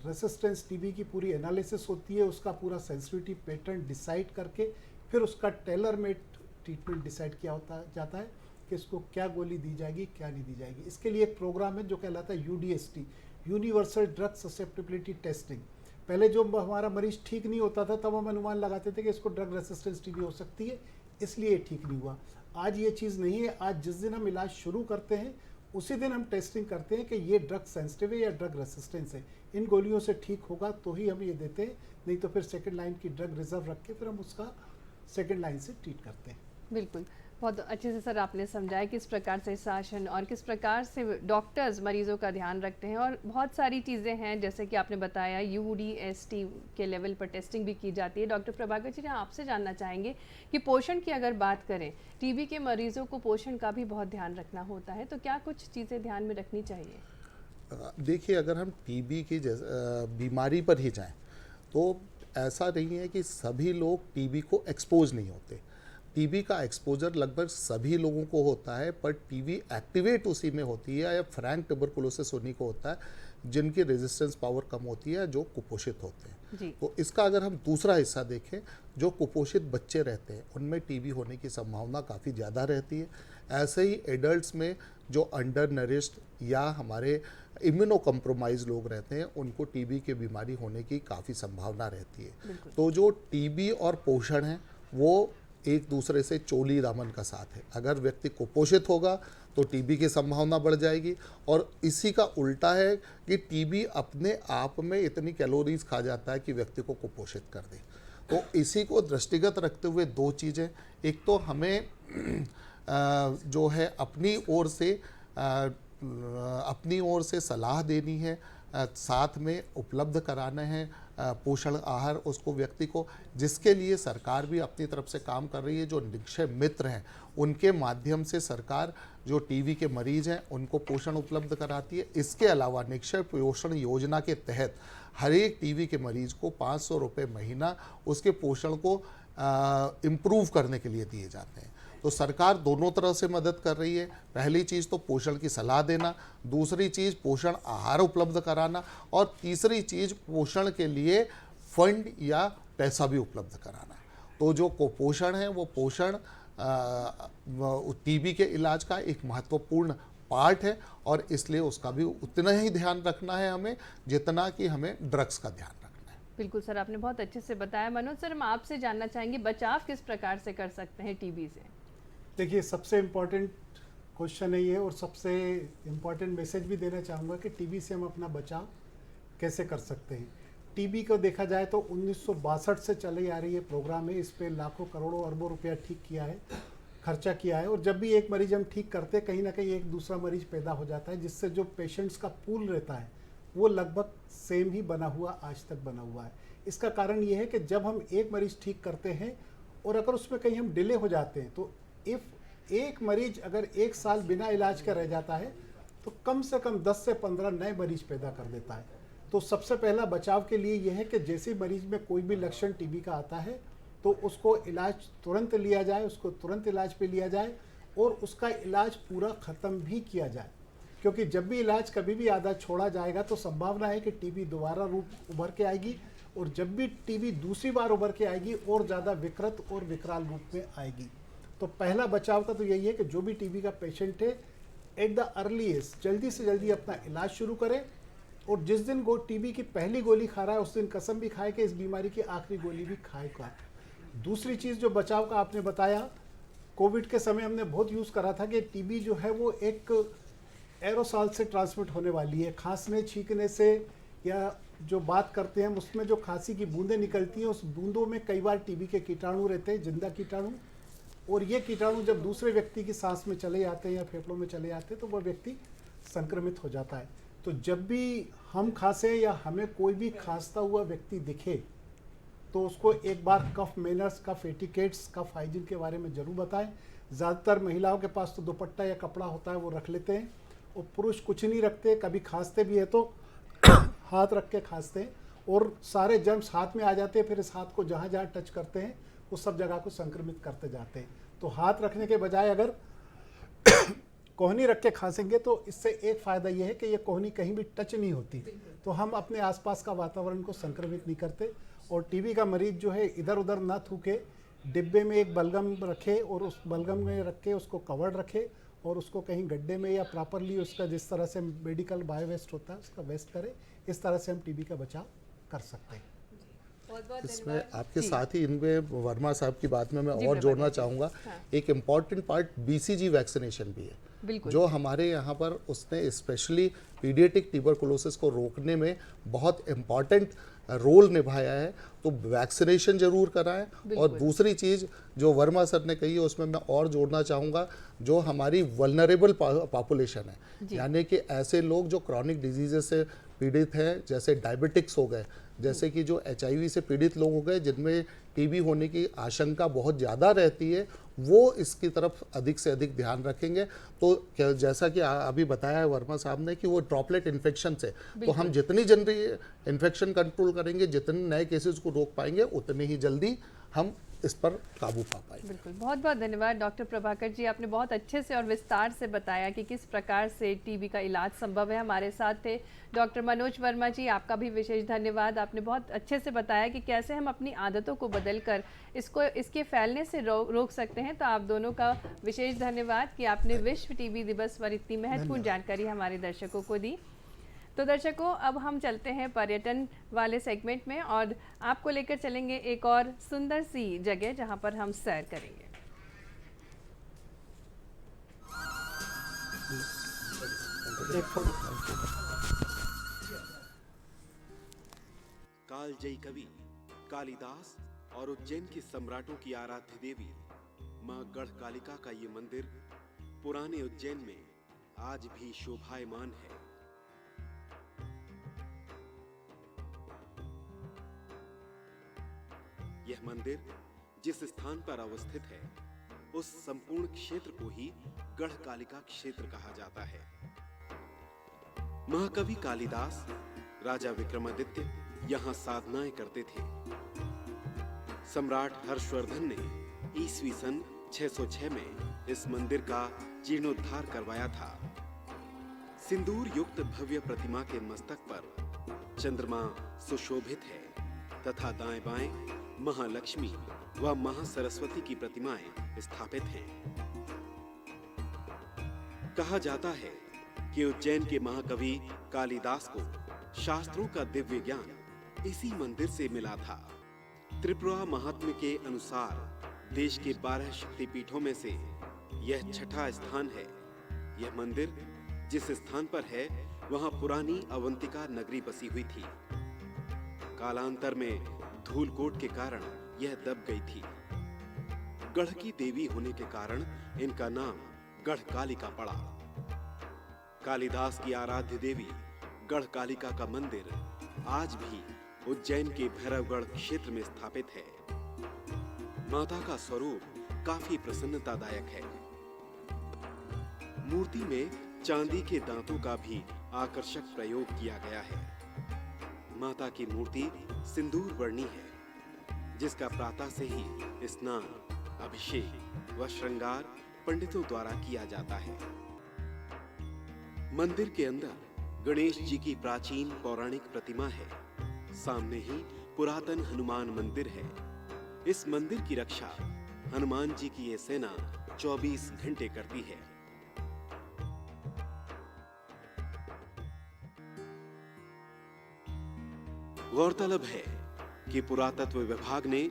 D: रेसिस्टेंस टीबी की पूरी एनालिसिस होती है, उसका पूरा सेंसिटिविटी पैटर्न डिसाइड करके फिर उसका टेलर मेड ट्रीटमेंट डिसाइड किया जाता है कि इसको क्या गोली दी जाएगी, क्या नहीं दी जाएगी। इसके लिए एक प्रोग्राम है जो कहलाता है UDST, universal drug susceptibility testing. पहले जो हमारा मरीज ठीक नहीं होता था तब हम अनुमान लगाते थे कि इसको ड्रग रेसिस्टेंस टीबी हो सकती है, इसलिए ठीक नहीं हुआ। आज ये चीज़ नहीं है। आज जिस दिन हम इलाज शुरू करते हैं उसी दिन हम टेस्टिंग करते हैं कि ये ड्रग सेंसिटिव है या ड्रग रेसिस्टेंस है। इन गोलियों से ठीक होगा तो ही हम ये देते हैं, नहीं तो फिर सेकंड लाइन की ड्रग रिजर्व रख के फिर हम उसका सेकंड लाइन से ट्रीट करते हैं।
A: बिल्कुल, बहुत अच्छे से सर आपने समझाया किस प्रकार से शासन और किस प्रकार से डॉक्टर्स मरीजों का ध्यान रखते हैं। और बहुत सारी चीज़ें हैं जैसे कि आपने बताया UDST के लेवल पर टेस्टिंग भी की जाती है। डॉक्टर प्रभाकर जी, आपसे जानना चाहेंगे कि पोषण की अगर बात करें, टीबी के मरीजों को पोषण का भी बहुत ध्यान रखना होता है, तो क्या कुछ चीज़ें ध्यान में रखनी चाहिए?
C: देखिए, अगर हम टीबी की बीमारी पर ही जाएं तो ऐसा नहीं है कि सभी लोग टीबी को एक्सपोज नहीं होते। टीबी का एक्सपोजर लगभग सभी लोगों को होता है, पर टीबी एक्टिवेट उसी में होती है या फ्रैंक ट्यूबरकुलोसिस उन्हीं को होता है जिनकी रेजिस्टेंस पावर कम होती है, जो कुपोषित होते हैं
A: जी।
C: तो इसका अगर हम दूसरा हिस्सा देखें, जो कुपोषित बच्चे रहते हैं उनमें टीबी होने की संभावना काफ़ी ज़्यादा रहती है। ऐसे ही एडल्ट्स में जो अंडर नरिश्ड या हमारे इम्यूनो कम्प्रोमाइज लोग रहते हैं उनको टीबी की बीमारी होने की काफ़ी संभावना रहती है। तो जो टीबी और पोषण है वो एक दूसरे से चोली दामन का साथ है। अगर व्यक्ति कुपोषित होगा तो टीबी की संभावना बढ़ जाएगी, और इसी का उल्टा है कि टीबी अपने आप में इतनी कैलोरीज खा जाता है कि व्यक्ति को कुपोषित कर दे। तो इसी को दृष्टिगत रखते हुए 2 चीज़ें, एक तो हमें जो है अपनी ओर से सलाह देनी है, साथ में उपलब्ध कराना है पोषण आहार उसको व्यक्ति को, जिसके लिए सरकार भी अपनी तरफ से काम कर रही है। जो निक्षय मित्र हैं उनके माध्यम से सरकार जो टीबी के मरीज हैं उनको पोषण उपलब्ध कराती है। इसके अलावा निक्षय पोषण योजना के तहत हर एक टीबी के मरीज को 500 रुपये महीना उसके पोषण को इम्प्रूव करने के लिए दिए जाते हैं। तो सरकार दोनों तरह से मदद कर रही है। पहली चीज़ तो पोषण की सलाह देना, दूसरी चीज़ पोषण आहार उपलब्ध कराना, और तीसरी चीज़ पोषण के लिए फंड या पैसा भी उपलब्ध कराना। तो जो कुपोषण है वो पोषण टीबी के इलाज का एक महत्वपूर्ण पार्ट है, और इसलिए उसका भी उतना ही ध्यान रखना है हमें जितना कि हमें ड्रग्स का ध्यान रखना है।
A: बिल्कुल सर, आपने बहुत अच्छे से बताया। मनोज सर, हम आपसे जानना चाहेंगे बचाव किस प्रकार से कर सकते हैं टीबी से?
D: देखिए, सबसे इम्पॉर्टेंट क्वेश्चन है ये, और सबसे इम्पॉर्टेंट मैसेज भी देना चाहूँगा कि टीबी से हम अपना बचाव कैसे कर सकते हैं। टीबी को देखा जाए तो 1962 से चली आ रही है प्रोग्राम है, इस पर लाखों करोड़ों अरबों रुपया ठीक किया है, खर्चा किया है। और जब भी एक मरीज हम ठीक करते हैं कहीं ना कहीं एक दूसरा मरीज पैदा हो जाता है, जिससे जो पेशेंट्स का पूल रहता है वो लगभग सेम ही बना हुआ आज तक बना हुआ है। इसका कारण ये है कि जब हम एक मरीज ठीक करते हैं और अगर उसमें कहीं हम डिले हो जाते हैं, तो इफ़ एक मरीज अगर 1 साल बिना इलाज का रह जाता है तो कम से कम 10 से 15 नए मरीज पैदा कर देता है। तो सबसे पहला बचाव के लिए यह है कि जैसे मरीज में कोई भी लक्षण टीबी का आता है तो उसको इलाज तुरंत लिया जाए, उसको तुरंत इलाज पे लिया जाए और उसका इलाज पूरा ख़त्म भी किया जाए, क्योंकि जब भी इलाज कभी भी आधा छोड़ा जाएगा तो संभावना है कि टीबी दोबारा रूप उभर के आएगी, और जब भी टीबी दूसरी बार उभर के आएगी और ज़्यादा विकृत और विकराल रूप में आएगी। तो पहला बचाव का तो यही है कि जो भी टीबी का पेशेंट है एट द अर्लीस्ट जल्दी से जल्दी अपना इलाज शुरू करें, और जिस दिन टीबी की पहली गोली खा रहा है उस दिन कसम भी खाए कि इस बीमारी की आखिरी गोली भी खाएगा। दूसरी चीज़ जो बचाव का आपने बताया, कोविड के समय हमने बहुत यूज़ करा था कि टीबी जो है वो एक एरोसॉल से ट्रांसमिट होने वाली है। खांसने छींकने से या जो बात करते हैं हम उसमें जो खांसी की बूंदें निकलती हैं उस बूंदों में कई बार टीबी के कीटाणु रहते हैं, जिंदा कीटाणु, और ये कीटाणु जब दूसरे व्यक्ति की सांस में चले जाते हैं या फेफड़ों में चले जाते हैं तो वह व्यक्ति संक्रमित हो जाता है। तो जब भी हम खांसें या हमें कोई भी खांसता हुआ व्यक्ति दिखे तो उसको एक बार कफ मैनर्स, कफ एटिकेट्स, कफ हाइजीन के बारे में ज़रूर बताएं। ज़्यादातर महिलाओं के पास तो दुपट्टा या कपड़ा होता है वो रख लेते हैं, और पुरुष कुछ नहीं रखते, कभी खांसते भी है तो हाथ रख के खांसते हैं और सारे जर्म्स हाथ में आ जाते हैं, फिर इस हाथ को जहाँ जहाँ टच करते हैं वो सब जगह को संक्रमित करते जाते हैं। तो हाथ रखने के बजाय अगर कोहनी रख के खांसेंगे तो इससे एक फ़ायदा ये है कि ये कोहनी कहीं भी टच नहीं होती, तो हम अपने आसपास का वातावरण को संक्रमित नहीं करते। और टीबी का मरीज जो है इधर उधर ना थूके, डिब्बे में एक बलगम रखे और उस बलगम में रख के उसको कवर्ड रखे और उसको कहीं गड्ढे में या प्रॉपरली उसका जिस तरह से मेडिकल बायो वेस्ट होता है उसका वेस्ट करें। इस तरह से हम टीबी का बचाव कर सकते हैं।
C: इसमें आपके साथ ही इनमें वर्मा साहब की बात में मैं और जोड़ना चाहूँगा, एक इम्पॉर्टेंट पार्ट बीसीजी वैक्सीनेशन भी है, जो हमारे यहाँ पर उसने स्पेशली पीडियाट्रिक ट्यूबरकुलोसिस को रोकने में बहुत इम्पॉर्टेंट रोल निभाया है। तो वैक्सीनेशन जरूर कराएं। और दूसरी चीज़ जो वर्मा सर ने कही है उसमें मैं और जोड़ना चाहूँगा, जो हमारी वल्नरेबल पॉपुलेशन है, यानी कि ऐसे लोग जो क्रॉनिक डिजीज़ से पीड़ित हैं, जैसे डायबिटिक्स हो गए, जैसे कि जो HIV से पीड़ित लोग हो गए जिनमें टीबी होने की आशंका बहुत ज़्यादा रहती है, वो इसकी तरफ अधिक से अधिक ध्यान रखेंगे। तो जैसा कि अभी बताया है वर्मा साहब ने कि वो ड्रॉपलेट इन्फेक्शन से, तो हम जितनी जल्दी इन्फेक्शन कंट्रोल करेंगे, जितने नए केसेस को रोक पाएंगे, उतने ही जल्दी हम इस पर काबू पा पाएंगे।
A: बिल्कुल, बहुत बहुत धन्यवाद डॉक्टर प्रभाकर जी, आपने बहुत अच्छे से और विस्तार से बताया कि किस प्रकार से टीबी का इलाज संभव है। हमारे साथ थे डॉक्टर मनोज वर्मा जी, आपका भी विशेष धन्यवाद। आपने बहुत अच्छे से बताया कि कैसे हम अपनी आदतों को बदलकर इसके फैलने से रोक सकते हैं। तो आप दोनों का विशेष धन्यवाद कि आपने विश्व टीबी दिवस पर इतनी महत्वपूर्ण जानकारी हमारे दर्शकों को दी। तो दर्शकों, अब हम चलते हैं पर्यटन वाले सेगमेंट में और आपको लेकर चलेंगे एक और सुंदर सी जगह जहां पर हम सैर करेंगे।
E: कालजयी कवि कालिदास और उज्जैन के सम्राटों की आराध्य देवी मां गढ़कालिका का ये मंदिर पुराने उज्जैन में आज भी शोभायमान है। यह मंदिर जिस स्थान पर अवस्थित है उस संपूर्ण क्षेत्र को ही गढ़कालिका क्षेत्र कहा जाता है। महाकवि कालिदास, राजा विक्रमादित्य यहां साधनाएं करते थे। सम्राट हर्षवर्धन ने ईस्वी सन 606 में इस मंदिर का जीर्णोद्धार करवाया था। सिंदूर युक्त भव्य प्रतिमा के मस्तक पर चंद्रमा सुशोभित है तथा दाएं बाएं महालक्ष्मी व महासरस्वती की प्रतिमाएं स्थापित हैं। कहा जाता है कि उज्जैन के महाकवि कालिदास को शास्त्रों का दिव्य ज्ञान इसी मंदिर से मिला था। त्रिपुरा महात्म्य के अनुसार देश के 12 शक्तिपीठों में से यह छठा स्थान है। यह मंदिर जिस स्थान पर है वहां पुरानी अवंतिका नगरी बसी हुई थी। कालांतर में धूलकोट के कारण यह दब गई थी। गढ़ की देवी होने के कारण इनका नाम गढ़कालिका पड़ा। कालिदास की आराध्य देवी गढ़कालिका का मंदिर आज भी उज्जैन के भैरवगढ़ क्षेत्र में स्थापित है। माता का स्वरूप काफी प्रसन्नतादायक है। मूर्ति में चांदी के दांतों का भी आकर्षक प्रयोग किया गया है। माता की मूर्ति सिंदूर वर्णी है। जिसका प्रातः से ही स्नान, अभिषेक व श्रृंगार पंडितों द्वारा किया जाता है। मंदिर के अंदर गणेश जी की प्राचीन पौराणिक प्रतिमा है। सामने ही पुरातन हनुमान मंदिर है। इस मंदिर की रक्षा हनुमान जी की ये सेना 24 घंटे करती है। गौरतलब है कि पुरातत्व विभाग ने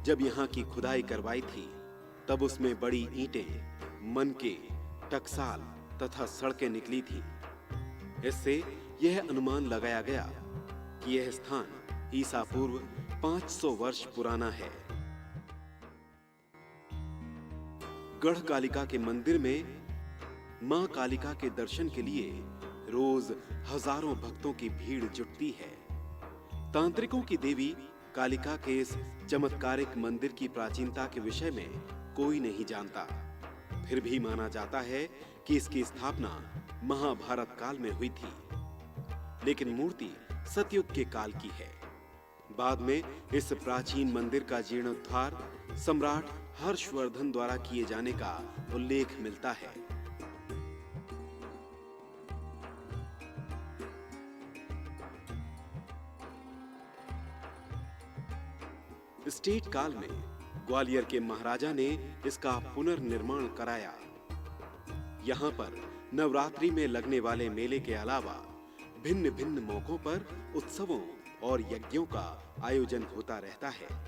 E: जब यहाँ की खुदाई करवाई थी तब उसमें बड़ी ईंटें, मनके, टकसाल तथा सड़कें निकली थी। इससे यह अनुमान लगाया गया कि यह स्थान ईसा पूर्व 500 वर्ष पुराना है। गढ़ कालिका के मंदिर में मां कालिका के दर्शन के लिए रोज हजारों भक्तों की भीड़ जुटती है। तांत्रिकों की देवी कालिका के इस चमत्कारिक मंदिर की प्राचीनता के विषय में कोई नहीं जानता। फिर भी माना जाता है कि इसकी स्थापना महाभारत काल में हुई थी, लेकिन मूर्ति सतयुग के काल की है। बाद में इस प्राचीन मंदिर का जीर्णोद्धार सम्राट हर्षवर्धन द्वारा किए जाने का उल्लेख मिलता है। स्टेट काल में ग्वालियर के महाराजा ने इसका पुनर्निर्माण कराया। यहाँ पर नवरात्रि में लगने वाले मेले के अलावा भिन्न भिन्न मौकों पर उत्सवों और यज्ञों का आयोजन होता रहता है।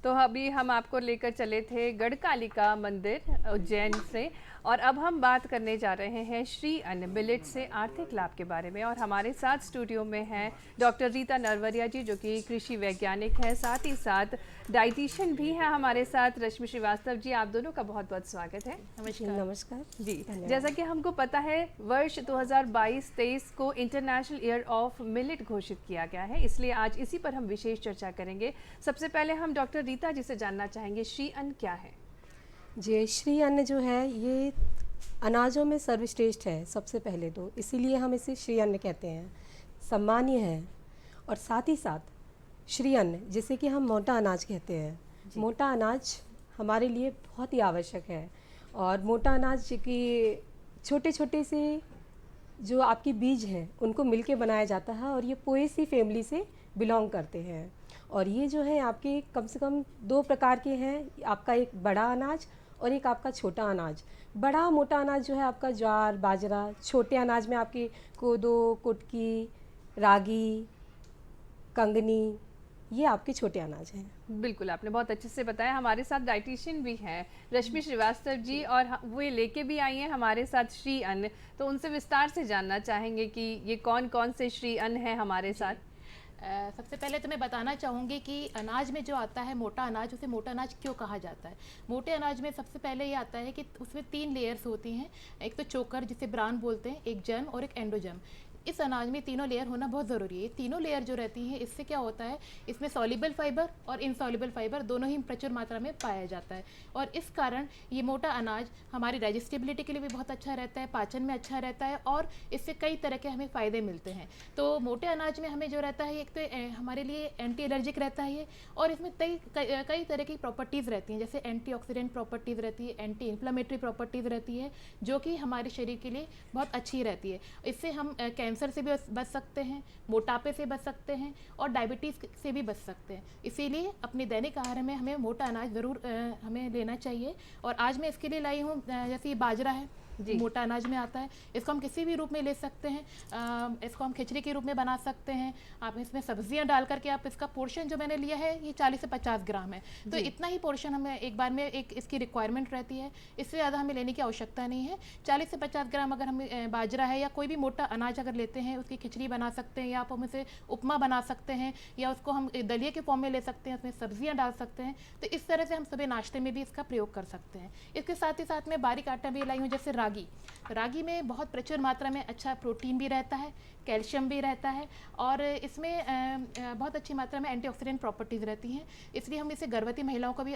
A: तो अभी हम आपको लेकर चले थे गढ़ कालिका मंदिर उज्जैन से, और अब हम बात करने जा रहे हैं श्री अन्न मिलेट से आर्थिक लाभ के बारे में। और हमारे साथ स्टूडियो में हैं डॉक्टर रीता नरवरिया जी, जो कि कृषि वैज्ञानिक हैं, साथ ही साथ डाइटिशियन भी हैं हमारे साथ रश्मि श्रीवास्तव जी। आप दोनों का बहुत बहुत स्वागत है।
F: नमस्कार
A: जी। जैसा कि हमको पता है, वर्ष 2022-23 को इंटरनेशनल ईयर ऑफ मिलेट घोषित किया गया है, इसलिए आज इसी पर हम विशेष चर्चा करेंगे। सबसे पहले हम डॉक्टर रीता जी से जानना चाहेंगे, श्री अन्न क्या है?
F: जी, श्री अन्न जो है ये अनाजों में सर्वश्रेष्ठ है सबसे पहले तो, इसीलिए हम इसे श्री अन्न कहते हैं, सम्मानीय है। और साथ ही साथ श्री अन्न, जिसे कि हम मोटा अनाज कहते हैं, मोटा अनाज हमारे लिए बहुत ही आवश्यक है। और मोटा अनाज की छोटे छोटे से जो आपके बीज हैं उनको मिलके बनाया जाता है, और ये पोएसी फैमिली से बिलोंग करते हैं। और ये जो है आपके कम से कम 2 प्रकार के हैं, आपका एक बड़ा अनाज और एक आपका छोटा अनाज। बड़ा मोटा अनाज जो है आपका ज्वार, बाजरा, छोटे अनाज में आपके कोदो, कुटकी, रागी, कंगनी, ये आपके छोटे अनाज हैं।
A: बिल्कुल, आपने बहुत अच्छे से बताया। हमारे साथ डाइटिशियन भी हैं रश्मि श्रीवास्तव जी, और वो लेके भी आई हैं हमारे साथ श्री अन्न, तो उनसे विस्तार से जानना चाहेंगे कि ये कौन कौन से श्री अन्न हैं हमारे साथ।
G: सबसे पहले तो मैं बताना चाहूँगी कि अनाज में जो आता है मोटा अनाज, उसे मोटा अनाज क्यों कहा जाता है। मोटे अनाज में सबसे पहले ये आता है कि उसमें 3 लेयर्स होती हैं। एक तो चोकर जिसे ब्रान बोलते हैं, एक जर्म और एक एंडोजर्म। इस अनाज में तीनों लेयर होना बहुत ज़रूरी है। तीनों लेयर जो रहती हैं, इससे क्या होता है, इसमें सॉल्युबल फाइबर और इनसॉल्युबल फाइबर दोनों ही प्रचुर मात्रा में पाया जाता है, और इस कारण ये मोटा अनाज हमारी डाइजेस्टिबिलिटी के लिए भी बहुत अच्छा रहता है, पाचन में अच्छा रहता है, और इससे कई तरह के हमें फ़ायदे मिलते हैं। तो मोटे अनाज में हमें जो रहता है, एक तो हमारे लिए एंटी एलर्जिक रहता है, और इसमें कई तरह की प्रॉपर्टीज़ रहती हैं, जैसे एंटीऑक्सीडेंट प्रॉपर्टीज़ रहती है, एंटी इन्फ्लेमेटरी प्रॉपर्टीज़ रहती है, जो कि हमारे शरीर के लिए बहुत अच्छी रहती है। इससे हम कैंसर से भी बच सकते हैं, मोटापे से बच सकते हैं, और डायबिटीज़ से भी बच सकते हैं। इसीलिए अपने दैनिक आहार में हमें मोटा अनाज ज़रूर हमें लेना चाहिए। और आज मैं इसके लिए लाई हूँ, जैसे ये बाजरा है, मोटा अनाज में आता है। इसको हम किसी भी रूप में ले सकते हैं। इसको हम खिचड़ी के रूप में बना सकते हैं। आप इसमें सब्जियां डाल करके, आप इसका पोर्शन जो मैंने लिया है ये 40 से 50 ग्राम है, तो इतना ही पोर्शन हमें एक बार में एक इसकी रिक्वायरमेंट रहती है। इससे ज़्यादा हमें लेने की आवश्यकता नहीं है। 40 से 50 ग्राम अगर हम बाजरा है या कोई भी मोटा अनाज अगर लेते हैं, उसकी खिचड़ी बना सकते हैं, या आप हम इसे उपमा बना सकते हैं, या उसको हम दलिए के फॉर्म में ले सकते हैं, उसमें सब्जियाँ डाल सकते हैं। तो इस तरह से हम सुबह नाश्ते में भी इसका प्रयोग कर सकते हैं। इसके साथ ही साथ मैं बारीक आटा भी लाई हूँ, जैसे रागी। रागी में बहुत प्रचुर मात्रा में अच्छा प्रोटीन भी रहता है, कैल्शियम भी रहता है और इसमें बहुत अच्छी मात्रा में एंटीऑक्सीडेंट प्रॉपर्टीज़ रहती हैं। इसलिए हम इसे गर्भवती महिलाओं को भी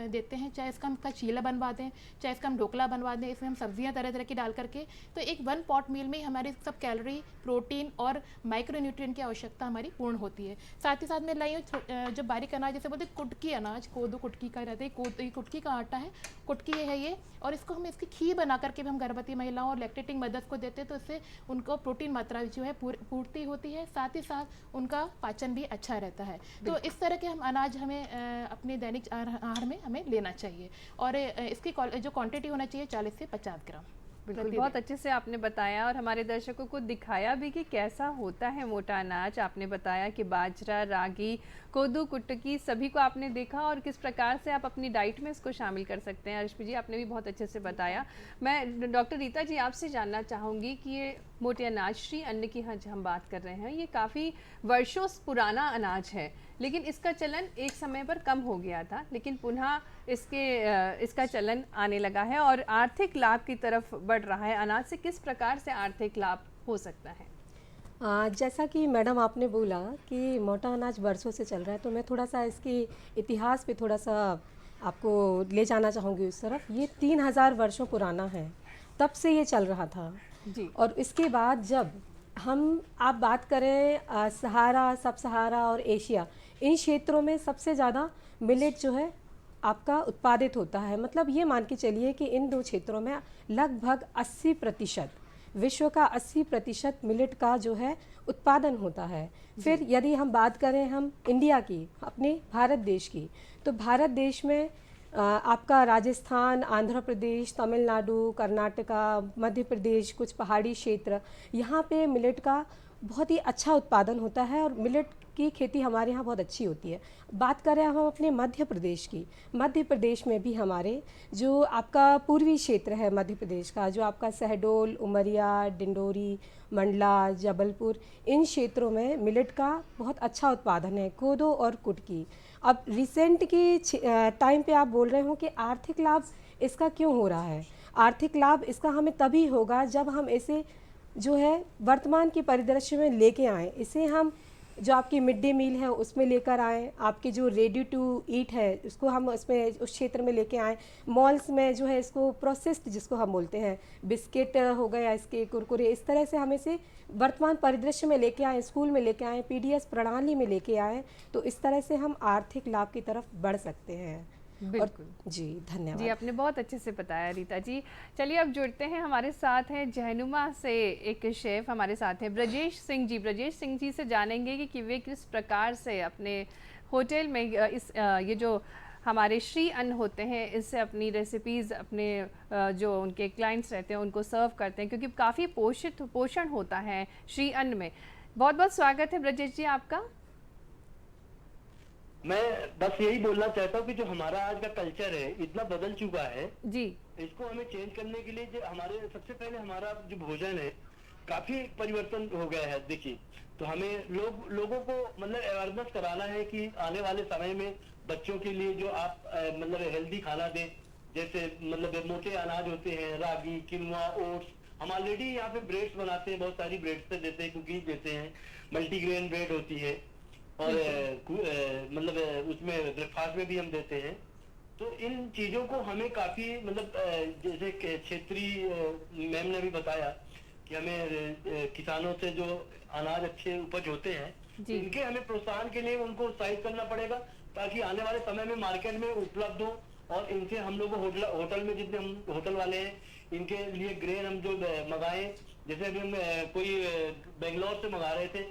G: देते हैं, चाहे इसका हम चीला बनवा दें, चाहे इसका हम ढोकला बनवा दें, इसमें हम सब्जियां तरह तरह की डाल करके। तो एक 1 पॉट मील में हमारी सब कैलोरी, प्रोटीन और माइक्रो न्यूट्रिएंट की आवश्यकता हमारी पूर्ण होती है। साथ ही साथ में लाई हूँ जो बारीक अनाज जैसे बोलते हैं कुटकी अनाज, कोदो कुटकी का रहता है, कुटकी का आटा है, कुटकी है ये, और इसको हम इसकी खीर बना करके भी हम गर्भवती महिलाओं और लैक्टेटिंग मदर्स को देते हैं। तो इससे उनको प्रोटीन मात्रा जो है पूर्ति होती है, साथ ही साथ उनका पाचन भी अच्छा रहता है। तो इस तरह के हम अनाज हमें अपने दैनिक आहार में हमें लेना चाहिए और इसकी जो क्वांटिटी होना चाहिए 40 से 50 ग्राम।
A: बिल्कुल, बहुत अच्छे से आपने बताया और हमारे दर्शकों को दिखाया भी कि कैसा होता है मोटा अनाज। आपने बताया कि बाजरा, रागी, कोदू, कुटकी सभी को आपने देखा और किस प्रकार से आप अपनी डाइट में इसको शामिल कर सकते हैं। रश्मि जी, आपने भी बहुत अच्छे से बताया। मैं डॉक्टर रीता जी आपसे जानना चाहूँगी कि ये मोटे अनाज, श्री अन्न की हम बात कर रहे हैं, ये काफ़ी वर्षों पुराना अनाज है, लेकिन इसका चलन एक समय पर कम हो गया था, लेकिन पुनः इसका चलन आने लगा है और आर्थिक लाभ की तरफ बढ़ रहा है। अनाज से किस प्रकार से आर्थिक लाभ हो सकता है?
F: जैसा कि मैडम आपने बोला कि मोटा अनाज वर्षों से चल रहा है, तो मैं थोड़ा सा इसके इतिहास पे थोड़ा सा आपको ले जाना चाहूँगी उस तरफ। ये 3000 वर्षों पुराना है, तब से ये चल रहा था
A: जी।
F: और इसके बाद जब आप बात करें सहारा, सब सहारा और एशिया, इन क्षेत्रों में सबसे ज़्यादा मिलेट जो है आपका उत्पादित होता है। मतलब ये मान के चलिए कि इन 2 क्षेत्रों में लगभग 80%, विश्व का 80% मिलेट का जो है उत्पादन होता है। फिर यदि हम बात करें हम इंडिया की, अपने भारत देश की, तो भारत देश में आपका राजस्थान, आंध्र प्रदेश, तमिलनाडु, कर्नाटका, मध्य प्रदेश, कुछ पहाड़ी क्षेत्र, यहाँ पे मिलेट का बहुत ही अच्छा उत्पादन होता है और मिलेट की खेती हमारे यहाँ बहुत अच्छी होती है। बात करें हम अपने मध्य प्रदेश की, मध्य प्रदेश में भी हमारे जो आपका पूर्वी क्षेत्र है मध्य प्रदेश का, जो आपका शहडोल, उमरिया, डिंडोरी, मंडला, जबलपुर, इन क्षेत्रों में मिलेट का बहुत अच्छा उत्पादन है, कोदो और कुटकी। अब रिसेंट की टाइम पे आप बोल रहे हो कि आर्थिक लाभ इसका क्यों हो रहा है? आर्थिक लाभ इसका हमें तभी होगा जब हम इसे जो है वर्तमान के परिदृश्य में लेके आएँ। इसे हम जो आपकी मिड डे मील है उसमें लेकर आएँ, आपकी जो रेडी टू ईट है उसको हम उसमें उस क्षेत्र में लेके आएँ। मॉल्स में जो है इसको प्रोसेस्ड जिसको हम बोलते हैं, बिस्किट हो गया, इसके कुरकुरे, इस तरह से हम इसे वर्तमान परिदृश्य में लेके आएँ, स्कूल में लेके आएँ, पीडीएस प्रणाली में लेके आएँ, तो इस तरह से हम आर्थिक लाभ की तरफ बढ़ सकते हैं।
A: बिल्कुल
F: जी, धन्यवाद
A: जी, आपने बहुत अच्छे से बताया रीता जी। चलिए अब जुड़ते हैं, हमारे साथ हैं जहनुमा से एक शेफ हमारे साथ हैं ब्रजेश सिंह जी। ब्रजेश सिंह जी से जानेंगे कि वे किस प्रकार से अपने होटल में ये जो हमारे श्री अन्न होते हैं इससे अपनी रेसिपीज़ अपने जो उनके क्लाइंट्स रहते हैं उनको सर्व करते हैं, क्योंकि काफ़ी पोषण होता है श्री अन्न में। बहुत बहुत स्वागत है ब्रजेश जी आपका।
H: मैं बस यही बोलना चाहता हूँ कि जो हमारा आज का कल्चर है इतना बदल चुका है
A: जी,
H: इसको हमें चेंज करने के लिए जो हमारे सबसे पहले हमारा जो भोजन है काफी परिवर्तन हो गया है। देखिए, तो हमें लोगों को मतलब अवेयरनेस कराना है कि आने वाले समय में बच्चों के लिए जो आप मतलब हेल्दी खाना दें, जैसे मतलब मोटे अनाज होते हैं, रागी, किनुआ, ओट्स। हम ऑलरेडी यहाँ पे ब्रेड्स बनाते हैं, बहुत सारी ब्रेड्स से देते हैं, कुकीज देते हैं, मल्टीग्रेन ब्रेड होती है और मतलब उसमें ब्रेकफास्ट में भी हम देते हैं। तो इन चीजों को हमें काफी मतलब जैसे क्षेत्रीय मैम ने भी बताया कि हमें किसानों से जो अनाज अच्छे उपज होते हैं इनके हमें प्रोत्साहन के लिए उनको उत्साहित करना पड़ेगा, ताकि आने वाले समय में मार्केट में उपलब्ध हो और इनसे हम लोग होटल में जितने हम होटल वाले हैं इनके लिए ग्रेन हम जो मंगाए, जैसे अभी हम कोई बेंगलोर से मंगा रहे थे,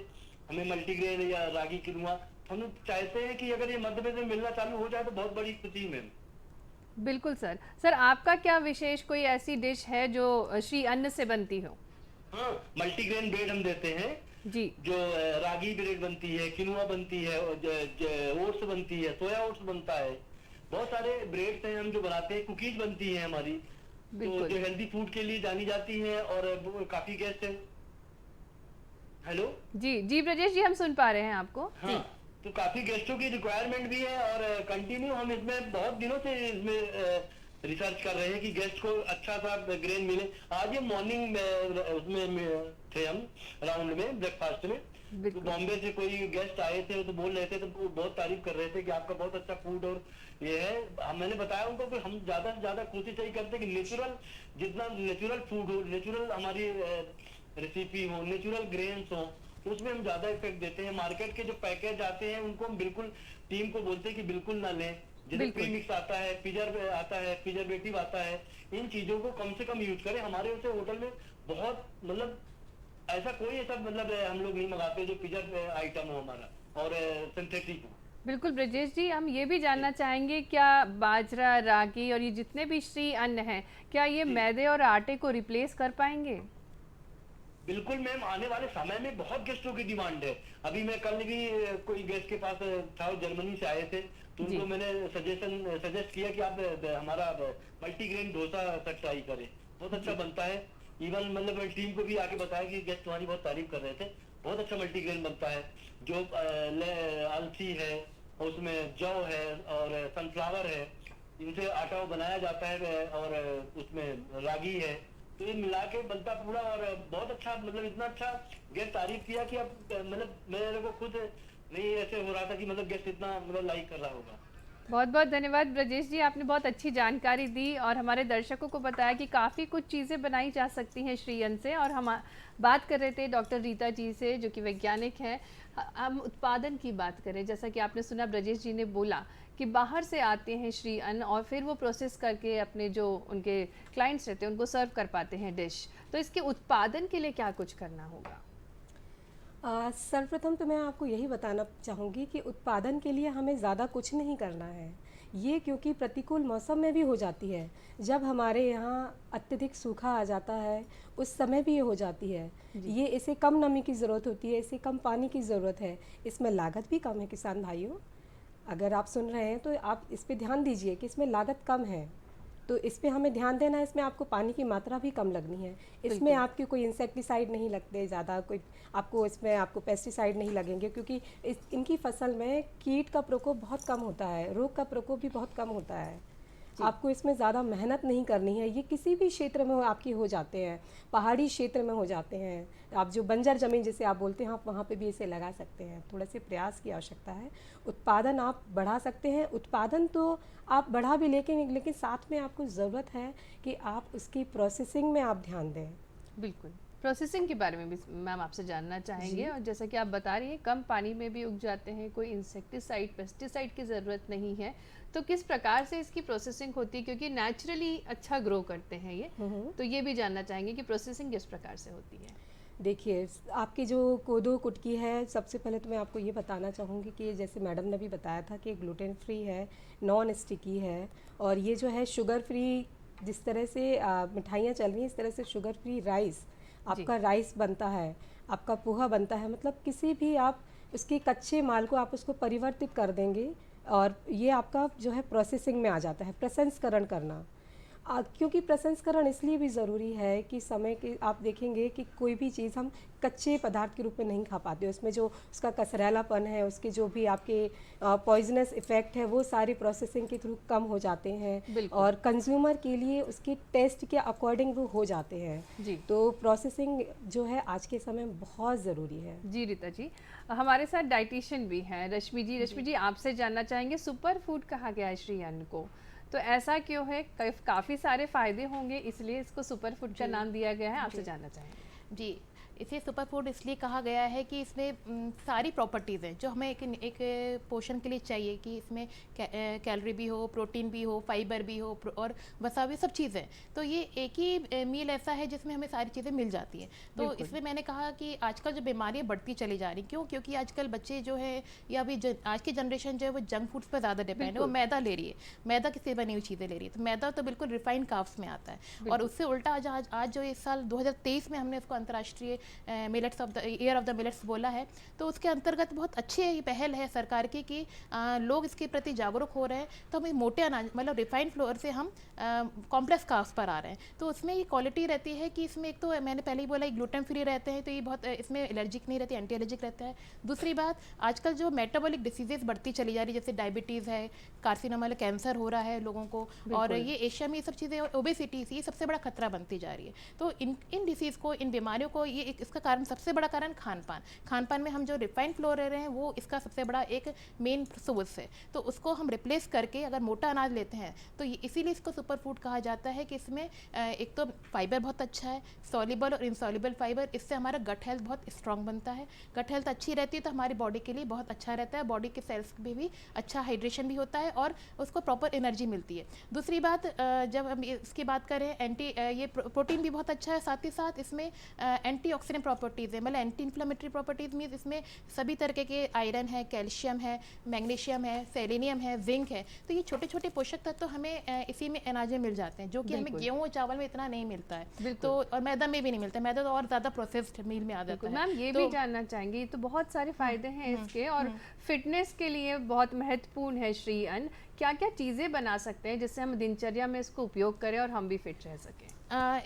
H: हमें मल्टीग्रेन या रागी किनुआ, हम चाहते हैं कि अगर ये मध्य प्रदेश में मिलना चालू हो जाए तो बहुत बड़ी खुशी में।
A: बिल्कुल सर आपका क्या विशेष कोई ऐसी डिश है जो श्री अन्न से बनती हो?
H: हाँ, मल्टीग्रेन ब्रेड हम देते हैं
A: जी,
H: जो रागी ब्रेड बनती है, किनुआ बनती है, ओट्स बनती है, सोया ओट्स बनता है, बहुत सारे ब्रेड्स हैं हम जो बनाते हैं, कुकीज बनती है हमारी, तो जो हेल्दी फूड के लिए जानी जाती है और काफी गेस्ट है। हेलो जी
A: ब्रजेश जी, हम सुन पा रहे हैं आपको।
H: हाँ, तो काफी गेस्टों की रिक्वायरमेंट भी है और कंटिन्यू हम इसमें बहुत दिनों से इसमें रिसर्च कर रहे हैं कि गेस्ट को अच्छा सा ग्रेन मिले। आज ये मॉर्निंग में उसमें थे हम राउंड में ब्रेकफास्ट में, तो बॉम्बे से कोई गेस्ट आए थे तो बोल रहे थे, तो वो बहुत तारीफ कर रहे थे कि आपका बहुत अच्छा फूड और ये है। मैंने बताया उनको कि हम ज्यादा से ज्यादा कोशिश यही करते हैं कि नेचुरल, जितना नेचुरल फूड हो, नेचुरल हमारी रेसिपी हो, नेचुरल ग्रेन्स हो, उसमें हम ज्यादा इफेक्ट देते हैं। मार्केट के जो पैकेज आते हैं उनको हम बिल्कुल टीम को बोलते हैं कि बिल्कुल ना लें। जैसे प्रीमिक्स आता है, प्रिजर्वेटिव आता है, इन चीजों को कम से कम यूज करें। हमारे उसे होटल में बहुत मतलब ऐसा कोई ऐसा मतलब हम लोग नहीं मंगाते जो प्रिजर्व आइटम हो हमारा और सिंथेटिक हो।
A: बिल्कुल ब्रजेश जी, हम ये भी जानना चाहेंगे क्या बाजरा, रागी और ये जितने भी श्री अन्न हैं, क्या ये मैदे और आटे को रिप्लेस कर पाएंगे?
H: बिल्कुल मैम, आने वाले समय में बहुत गेस्टों की डिमांड है। अभी मैं कल भी कोई गेस्ट के पास था, जर्मनी से आए थे, तो उनको मैंने सजेस्ट किया कि आप हमारा मल्टीग्रेन डोसा तक ट्राई करें, बहुत अच्छा बनता है। इवन मतलब टीम को भी आके बताया कि गेस्ट तुम्हारी बहुत तारीफ कर रहे थे, बहुत अच्छा मल्टीग्रेन बनता है। जो अलसी है, उसमें जौ है और सनफ्लावर है, इनसे आटा बनाया जाता है और उसमें रागी है, तो ये मिला के बनता पूरा और बहुत अच्छा, मतलब इतना अच्छा गेस्ट तारीफ किया कि अब मतलब मेरे को खुद नहीं ऐसे हो रहा था कि मतलब गेस्ट इतना मतलब लाइक कर रहा होगा।
A: बहुत बहुत धन्यवाद ब्रजेश जी, आपने बहुत अच्छी जानकारी दी और हमारे दर्शकों को बताया कि काफ़ी कुछ चीज़ें बनाई जा सकती हैं श्री अन्न से। और हम बात कर रहे थे डॉक्टर रीता जी से, जो कि वैज्ञानिक हैं। हम उत्पादन की बात करें, जैसा कि आपने सुना ब्रजेश जी ने बोला कि बाहर से आते हैं श्री अन्न और फिर वो प्रोसेस करके अपने जो उनके क्लाइंट्स रहते हैं उनको सर्व कर पाते हैं डिश। तो इसके उत्पादन के लिए क्या कुछ करना होगा?
F: सर्वप्रथम तो मैं आपको यही बताना चाहूँगी कि उत्पादन के लिए हमें ज़्यादा कुछ नहीं करना है। ये क्योंकि प्रतिकूल मौसम में भी हो जाती है, जब हमारे यहाँ अत्यधिक सूखा आ जाता है उस समय भी ये हो जाती है। ये इसे कम नमी की ज़रूरत होती है, इसे कम पानी की ज़रूरत है, इसमें लागत भी कम है। किसान भाइयों, अगर आप सुन रहे हैं तो आप इस पे ध्यान दीजिए कि इसमें लागत कम है, तो इस पे हमें ध्यान देना है। इसमें आपको पानी की मात्रा भी कम लगनी है, इसमें आपके कोई इंसेक्टिसाइड नहीं लगते ज़्यादा, कोई आपको पेस्टिसाइड नहीं लगेंगे, क्योंकि इनकी फसल में कीट का प्रकोप बहुत कम होता है, रोग का प्रकोप भी बहुत कम होता है। आपको इसमें ज़्यादा मेहनत नहीं करनी है। ये किसी भी क्षेत्र में आपकी हो जाते हैं, पहाड़ी क्षेत्र में हो जाते हैं, आप जो बंजर ज़मीन जिसे आप बोलते हैं, आप वहाँ पे भी इसे लगा सकते हैं। थोड़े से प्रयास की आवश्यकता है। उत्पादन आप बढ़ा सकते हैं, उत्पादन तो आप बढ़ा भी लेकिन साथ में आपको ज़रूरत है कि आप उसकी प्रोसेसिंग में आप ध्यान दें।
A: बिल्कुल, प्रोसेसिंग के बारे में भी मैम आपसे जानना चाहेंगे। और जैसा कि आप बता रही हैं कम पानी में भी उग जाते हैं, कोई इंसेक्टिसाइड पेस्टिसाइड की ज़रूरत नहीं है, तो किस प्रकार से इसकी प्रोसेसिंग होती है? क्योंकि नेचुरली अच्छा ग्रो करते हैं ये, तो ये भी जानना चाहेंगे कि प्रोसेसिंग किस प्रकार से होती है।
F: देखिए, आपकी जो कोदो कुटकी है, सबसे पहले तो मैं आपको ये बताना चाहूँगी कि जैसे मैडम ने भी बताया था कि ग्लूटेन फ्री है, नॉन स्टिकी है, और ये जो है शुगर फ्री, जिस तरह से मिठाइयाँ चल रही हैं इस तरह से शुगर फ्री राइस, आपका राइस बनता है, आपका पोहा बनता है। मतलब किसी भी आप उसके कच्चे माल को आप उसको परिवर्तित कर देंगे और ये आपका जो है प्रोसेसिंग में आ जाता है, प्रसंस्करण करना। क्योंकि प्रसंस्करण इसलिए भी ज़रूरी है कि समय के आप देखेंगे कि कोई भी चीज़ हम कच्चे पदार्थ के रूप में नहीं खा पाते, उसमें जो उसका कसरैलापन है, उसके जो भी आपके पॉइजनस इफ़ेक्ट है, वो सारी प्रोसेसिंग के थ्रू कम हो जाते हैं और कंज्यूमर के लिए उसके टेस्ट के अकॉर्डिंग वो हो जाते हैं। तो प्रोसेसिंग जो है आज के समय में बहुत ज़रूरी है।
A: जी रीता जी, हमारे साथ डाइटिशियन भी हैं रश्मि जी। रश्मि जी, आपसे जानना चाहेंगे, सुपर फूड कहा गया है श्री अन्न को, तो ऐसा क्यों है? काफ़ी सारे फायदे होंगे इसलिए इसको सुपर फूड का नाम दिया गया है, आपसे जानना चाहेंगे।
G: जी, इसे सुपर फूड इसलिए कहा गया है कि इसमें सारी प्रॉपर्टीज़ हैं जो हमें एक पोषण के लिए चाहिए, कि इसमें कैलोरी भी हो, प्रोटीन भी हो, फाइबर भी हो और वसा भी, सब चीज़ें। तो ये एक ही मील ऐसा है जिसमें हमें सारी चीज़ें मिल जाती हैं। तो इसलिए मैंने कहा कि आजकल जो बीमारियाँ बढ़ती चली जा रही, क्योंकि आजकल बच्चे जो है या अभी आज की जनरेशन जो है वो जंक फूड्स पर ज़्यादा डिपेंड है, वो मैदा ले रही है, मैदा किसी बनी हुई चीज़ें ले रही है। तो मैदा तो बिल्कुल रिफाइंड कार्ब्स में आता है, और उससे उल्टा आज जो इस साल 2023 में हमने इसको अंतर्राष्ट्रीय millets of the year of the millets बोला है, तो उसके अंतर्गत बहुत अच्छी पहल है सरकार की कि लोग इसके प्रति जागरूक हो रहे हैं। तो हम मोटे अनाज मतलब रिफाइंड फ्लोर से हम कॉम्प्लेक्स कार्ब्स पर आ रहे हैं। तो उसमें ये क्वालिटी रहती है कि इसमें एक तो मैंने पहले ही बोला ग्लूटेन फ्री रहते हैं, तो ये बहुत इसमें एलर्जिक नहीं रहती, एंटी एलर्जिक रहता है। दूसरी बात, आजकल जो मेटाबॉलिक डिसीजेस बढ़ती चली जा रही है, जैसे डायबिटीज़ है, कार्सिनोमा कैंसर हो रहा है लोगों को, और ये एशिया में ये सब चीज़ें, ओबेसिटी ये सबसे बड़ा खतरा बनती जा रही है। तो इन डिसीज़ को, इन बीमारियों को, ये इसका कारण, सबसे बड़ा कारण खान पान में हम जो रिफाइंड फ्लोर ले रहे हैं वो इसका सबसे बड़ा एक मेन सोर्स है। तो उसको हम रिप्लेस करके अगर मोटा अनाज लेते हैं तो इसीलिए इसको सुपर फूड कहा जाता है कि इसमें एक तो फाइबर बहुत अच्छा है, सॉल्युबल और इनसॉल्युबल फाइबर, इससे हमारा गट हेल्थ बहुत स्ट्रांग बनता है। गट हेल्थ अच्छी रहती है तो हमारी बॉडी के लिए बहुत अच्छा रहता है, बॉडी के सेल्स में भी अच्छा हाइड्रेशन भी होता है और उसको प्रॉपर एनर्जी मिलती है। दूसरी बात, जब हम इसकी बात करें, ये प्रोटीन भी बहुत अच्छा है, साथ ही साथ इसमें एंटीऑक्सीडेंट प्रॉपर्टीज़ है, मतलब एंटी इन्फ्लेमेटरी प्रॉपर्टीज़ मीन्स इसमें सभी तरीके के आयरन है, कैल्शियम है, मैग्नीशियम है, सेलेनियम है, जिंक है। तो ये छोटे छोटे पोषक तत्व तो हमें इसी में अनाज में मिल जाते हैं, जो कि हमें गेहूं और चावल में इतना नहीं मिलता है। तो और मैदा में भी नहीं मिलता, मैदा तो और ज़्यादा प्रोसेस्ड मील में आ जाता है।
A: मैम ये भी जानना चाहेंगे, तो बहुत सारे फायदे हैं इसके, और फिटनेस के लिए बहुत महत्वपूर्ण है श्री अन्न। क्या क्या चीज़ें बना सकते हैं जिससे हम दिनचर्या में इसको उपयोग करें और हम भी फिट रह सकें?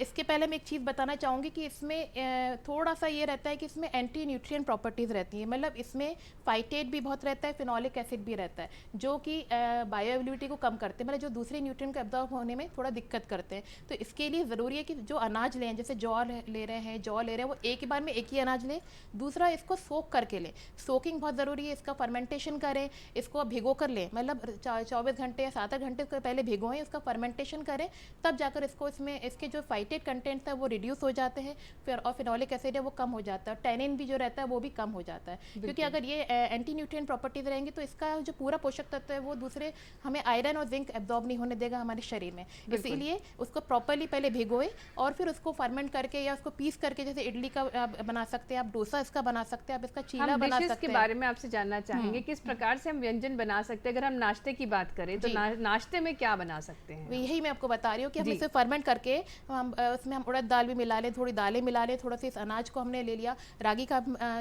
G: इसके पहले मैं एक चीज़ बताना चाहूँगी कि इसमें थोड़ा सा ये रहता है कि इसमें एंटी न्यूट्रिएंट प्रॉपर्टीज़ रहती हैं, मतलब इसमें फाइटेट भी बहुत रहता है, फिनोलिक एसिड भी रहता है, जो कि बायोअवेलेबिलिटी को कम करते हैं, मतलब जो दूसरे न्यूट्रिएंट को एब्जॉर्ब होने में थोड़ा दिक्कत करते हैं। तो इसके लिए ज़रूरी है कि जो अनाज लें, जैसे जौ ले रहे हैं, वो एक ही बार में एक ही अनाज लें। दूसरा, इसको सोक करके लें, सोकिंग बहुत ज़रूरी है, इसका फर्मेंटेशन करें, इसको भिगो कर लें, मतलब 24 घंटे या 7-8 घंटे को पहले भिगोएं, उसका फर्मेंटेशन करें, तब जाकर इसको, इसमें इसके जो फाइटेट कंटेंट है वो रिड्यूस हो जाते हैं, फिर और फिनोलिक एसिड है वो कम हो जाता है, टैनिन भी जो रहता है वो भी कम हो जाता है। क्योंकि अगर ये एंटी न्यूट्रिएंट प्रॉपर्टीज रहेंगी तो इसका जो पूरा पोषक तत्व है वो दूसरे हमें आयरन और जिंक एब्जॉर्ब नहीं होने देगा हमारे शरीर में। इसीलिए उसको प्रॉपरली पहले भिगोए और फिर उसको फर्मेंट करके या उसको पीस करके, जैसे इडली का आप बना सकते हैं, आप डोसा इसका बना सकते हैं, आप इसका चीला बना सकते हैं।
A: के बारे में आपसे जानना चाहेंगे किस प्रकार से हम व्यंजन बना सकते हैं। अगर हम नाश्ते की बात करें तो नाश्ते में क्या बना सकते हैं?
G: यही मैं आपको बता रही हूँ कि हम इसे फर्मेंट करके हम उसमें हम उड़द दाल भी मिला लें, थोड़ी दालें मिला लें, थोड़ा सा इस अनाज को हमने ले लिया, रागी का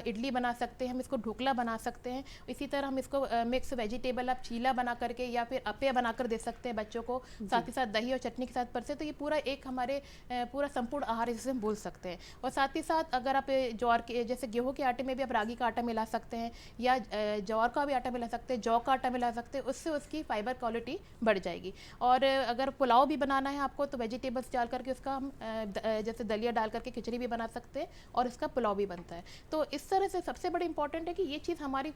G: इडली बना सकते हैं, हम इसको ढोकला बना सकते हैं। इसी तरह हम इसको मिक्स वेजिटेबल आप चीला बना करके या फिर अप्पे बनाकर दे सकते हैं बच्चों को, साथ ही साथ दही और चटनी के साथ परसे। तो ये पूरा एक हमारे पूरा संपूर्ण आहार जिसे हम बोल सकते हैं। और साथ ही साथ अगर आप ज्वार के, जैसे गेहूँ के आटे में भी आप रागी का आटा मिला सकते हैं या ज्वार का भी आटा मिला सकते हैं, जौ का आटा मिला सकते हैं, उससे उसकी फाइबर क्वालिटी बढ़ जाएगी। और अगर पुलाव भी बनाना है आपको तो वेजिटेबल्स डाल करके उसका हम जैसे दलिया डाल करके खिचड़ी भी बना सकते हैं और इसका पुलाव भी बनता है। तो इस तरह से सबसे बड़ा इंपॉर्टेंट है कि ये चीज़ हमारी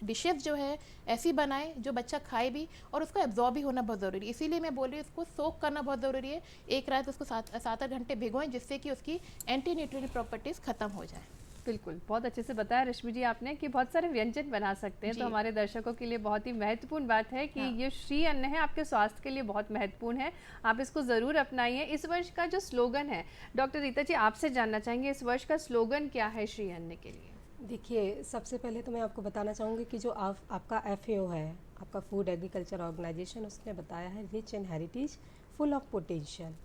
G: डिशेस जो है ऐसी बनाए जो बच्चा खाए भी और उसको एब्जॉर्ब भी होना बहुत ज़रूरी है। इसीलिए मैं बोल रही हूँ इसको सोक करना बहुत ज़रूरी है। एक रात उसको 7-8 घंटे भिगोएं जिससे कि उसकी एंटी न्यूट्रिएंट प्रॉपर्टीज़ खत्म हो जाए।
A: बिल्कुल, बहुत अच्छे से बताया रश्मि जी आपने कि बहुत सारे व्यंजन बना सकते हैं। तो हमारे दर्शकों के लिए बहुत ही महत्वपूर्ण बात है कि ये श्री अन्न है, आपके स्वास्थ्य के लिए बहुत महत्वपूर्ण है, आप इसको ज़रूर अपनाइए। इस वर्ष का जो स्लोगन है, डॉक्टर रीता जी आपसे जानना चाहेंगे इस वर्ष का स्लोगन क्या है श्री अन्न के लिए?
F: देखिए, सबसे पहले तो मैं आपको बताना चाहूँगी कि जो आपका FAO है, आपका फूड एग्रीकल्चर ऑर्गेनाइजेशन, उसने बताया है rich in heritage full of potential.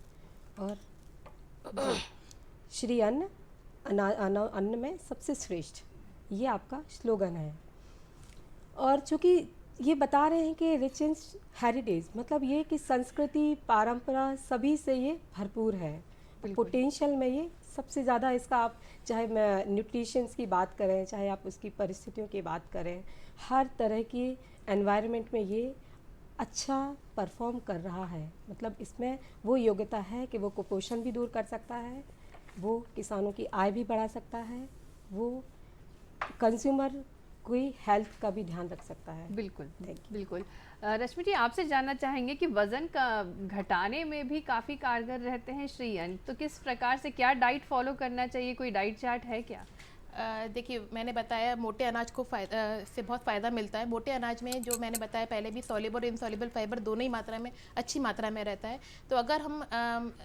F: और श्री अन्न अन्न में सबसे श्रेष्ठ, ये आपका स्लोगन है। और चूँकि ये बता रहे हैं कि रिच इन हेरिटेज, मतलब ये कि संस्कृति, परंपरा सभी से ये भरपूर है। पोटेंशियल में ये सबसे ज़्यादा इसका, आप चाहे न्यूट्रिशंस की बात करें, चाहे आप उसकी परिस्थितियों की बात करें, हर तरह की एनवायरनमेंट में ये अच्छा परफॉर्म कर रहा है। मतलब इसमें वो योग्यता है कि वो कुपोषण भी दूर कर सकता है, वो किसानों की आय भी बढ़ा सकता है, वो कंज्यूमर कोई हेल्थ का भी ध्यान रख सकता है।
A: बिल्कुल बिल्कुल। रश्मि जी आपसे जानना चाहेंगे कि वज़न का घटाने में भी काफ़ी कारगर रहते हैं श्री अन्न, तो किस प्रकार से, क्या डाइट फॉलो करना चाहिए, कोई डाइट चार्ट है क्या?
G: देखिए, मैंने बताया मोटे अनाज को से बहुत फ़ायदा मिलता है। मोटे अनाज में जो मैंने बताया पहले भी, सॉल्युबल और इनसॉल्युबल फाइबर दोनों ही मात्रा में, अच्छी मात्रा में रहता है। तो अगर हम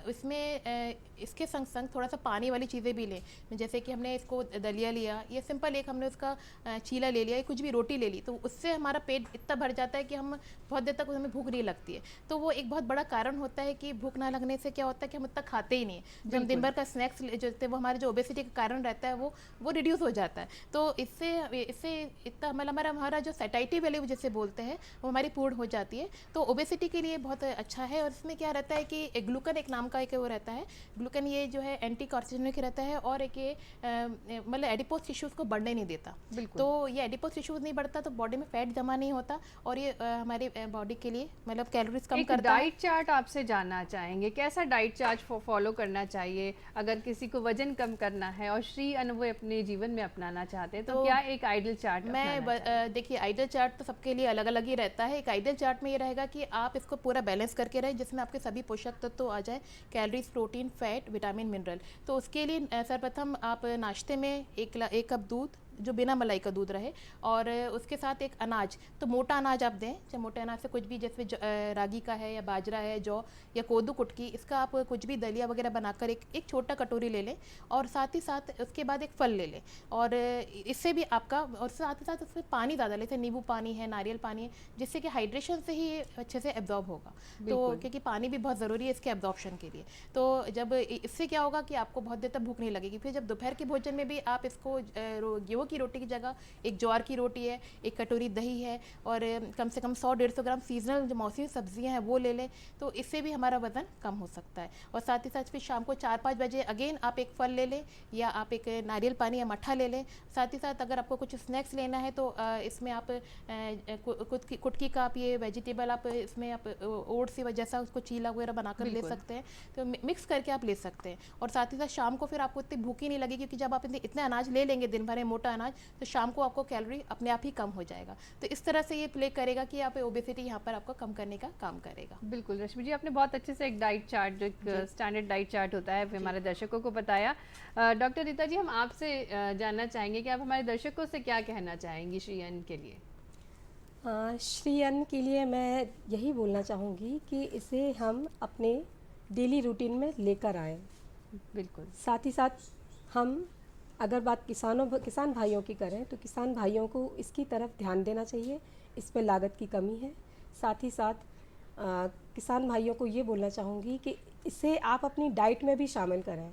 G: इसमें इसके संग संग थोड़ा सा पानी वाली चीज़ें भी लें, जैसे कि हमने इसको दलिया लिया, ये सिंपल एक हमने उसका चीला ले लिया, कुछ भी रोटी ले ली, तो उससे हमारा पेट इतना भर जाता है कि हम बहुत देर तक हमें भूख नहीं लगती है। तो वो एक बहुत बड़ा कारण होता है कि भूख ना लगने से क्या होता है कि हम इतना खाते ही नहीं है। जो हम दिन भर का स्नैक्स जो होते हैं वो हमारे जो ओबेसिटी का कारण रहता है वो रिड्यूस हो जाता है। तो इससे इतना हमारा जो सैटिस्फैक्टरी वैल्यू जिसे बोलते हैं वो हमारी पूर्ण हो जाती है। तो ओबेसिटी के लिए बहुत अच्छा है। और इसमें क्या रहता है कि ग्लूकन एक नाम का एक वो रहता है, ग्लूकन ये जो है एंटी कार्सिनोजेनिक रहता है और एक ये मतलब एडिपोज टिश्यूज़ को बढ़ने नहीं देता। तो ये एडिपोज टिश्यूज़ नहीं बढ़ता तो बॉडी में फैट जमा नहीं होता और ये हमारी बॉडी के लिए मतलब कैलोरीज कम करता है।
A: डाइट चार्ट आपसे जानना चाहेंगे, कैसा डाइट चार्ट फॉलो करना चाहिए अगर किसी को वजन कम करना है और श्री अन्न वो अपने जीवन में अपनाना चाहते हैं, तो क्या एक आइडियल चार्ट?
G: मैं देखिए, आइडियल चार्ट तो सबके लिए अलग अलग ही रहता है। एक आइडियल चार्ट में ये रहेगा कि आप इसको पूरा बैलेंस करके रहें, जिसमें आपके सभी पोषक तत्व तो आ जाए, calories, protein, fat, vitamin, mineral. तो उसके लिए सर्वप्रथम आप नाश्ते में एक कप दूध जो बिना मलाई का दूध रहे और उसके साथ एक अनाज, तो मोटा अनाज आप दें, चाहे मोटे अनाज से कुछ भी, जैसे रागी का है या बाजरा है, जौ या कोदू कुटकी, इसका आप कुछ भी दलिया वगैरह बनाकर एक छोटा कटोरी ले लें और साथ ही साथ उसके बाद एक फल ले लें। और इससे भी आपका, और साथ ही साथ उसमें पानी ज़्यादा लें, जैसे नींबू पानी है, नारियल पानी है, जिससे कि हाइड्रेशन से ही अच्छे से एब्जॉर्ब होगा। तो क्योंकि पानी भी बहुत ज़रूरी है इसके एब्जॉर्प्शन के लिए। तो जब इससे क्या होगा कि आपको बहुत देर तक भूख नहीं लगेगी। फिर जब दोपहर के भोजन में भी आप इसको गेहूँ की रोटी की जगह एक ज्वार की रोटी है, एक कटोरी दही है और कम से कम 100-150 ग्राम सीजनल जो मौसमी सब्जियां हैं वो ले लें, तो इससे भी हमारा वजन कम हो सकता है। और साथ ही साथ फिर शाम को 4-5 बजे अगेन आप एक फल ले लें या आप एक नारियल पानी या मट्ठा ले लें। साथ ही साथ अगर आपको कुछ स्नैक्स लेना है तो इसमें आप कुटकी का आप ये वेजिटेबल आप इसमें आप ओट्स या जैसा उसको चीला वगैरह बनाकर ले सकते हैं, तो मिक्स करके आप ले सकते हैं। और साथ ही साथ शाम को फिर आपको इतनी भूखी नहीं लगेगी, क्योंकि जब आप इतने अनाज ले लेंगे दिन भर में मोटा अनाज, तो शाम को आपको कैलोरी अपने आप ही कम हो जाएगा। तो इस तरह से ये प्ले करेगा कि आप ओबेसिटी यहाँ पर आपको कम करने का काम करेगा।
A: बिल्कुल रश्मि जी, आपने बहुत अच्छे से एक डाइट चार्ट, जो एक स्टैंडर्ड डाइट चार्ट होता है, हमारे दर्शकों को बताया। डॉक्टर रीता जी, हम आपसे जानना चाहेंगे कि आप हमारे दर्शकों से क्या कहना चाहेंगी श्री अन्न के लिए?
F: श्री अन्न के लिए मैं यही बोलना चाहूँगी कि इसे हम अपने डेली रूटीन में लेकर आएँ।
A: बिल्कुल।
F: साथ ही साथ हम अगर बात किसान भाइयों की करें तो किसान भाइयों को इसकी तरफ ध्यान देना चाहिए, इस पर लागत की कमी है। साथ ही साथ किसान भाइयों को ये बोलना चाहूँगी कि इसे आप अपनी डाइट में भी शामिल करें,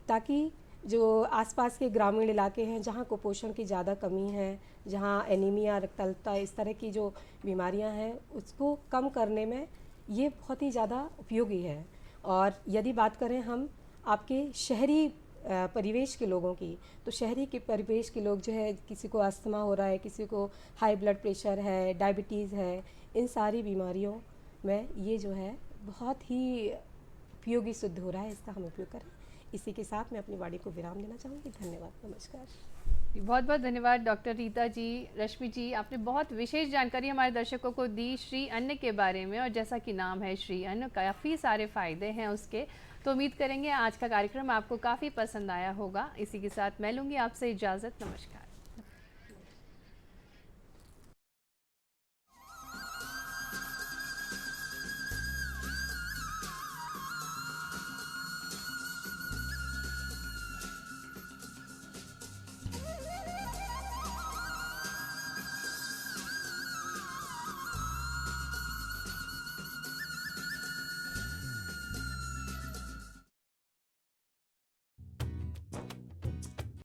F: ताकि जो आसपास के ग्रामीण इलाके हैं जहाँ कुपोषण की ज़्यादा कमी है, जहाँ एनीमिया, रक्तअल्पता, इस तरह की जो बीमारियाँ हैं उसको कम करने में ये बहुत ही ज़्यादा उपयोगी है। और यदि बात करें हम आपके शहरी परिवेश के लोगों की, तो शहरी के परिवेश के लोग जो है, किसी को अस्थमा हो रहा है, किसी को हाई ब्लड प्रेशर है, डायबिटीज़ है, इन सारी बीमारियों में ये जो है बहुत ही उपयोगी सिद्ध हो रहा है, इसका हम उपयोग करें। इसी के साथ मैं अपनी वाणी को विराम देना चाहूँगी। धन्यवाद, नमस्कार।
A: बहुत बहुत धन्यवाद डॉक्टर रीता जी, रश्मि जी, आपने बहुत विशेष जानकारी हमारे दर्शकों को दी श्री अन्न के बारे में। और जैसा कि नाम है श्री अन्न, काफ़ी सारे फ़ायदे हैं उसके, तो उम्मीद करेंगे आज का कार्यक्रम आपको काफ़ी पसंद आया होगा। इसी के साथ मैं लूँगी आपसे इजाज़त, नमस्कार।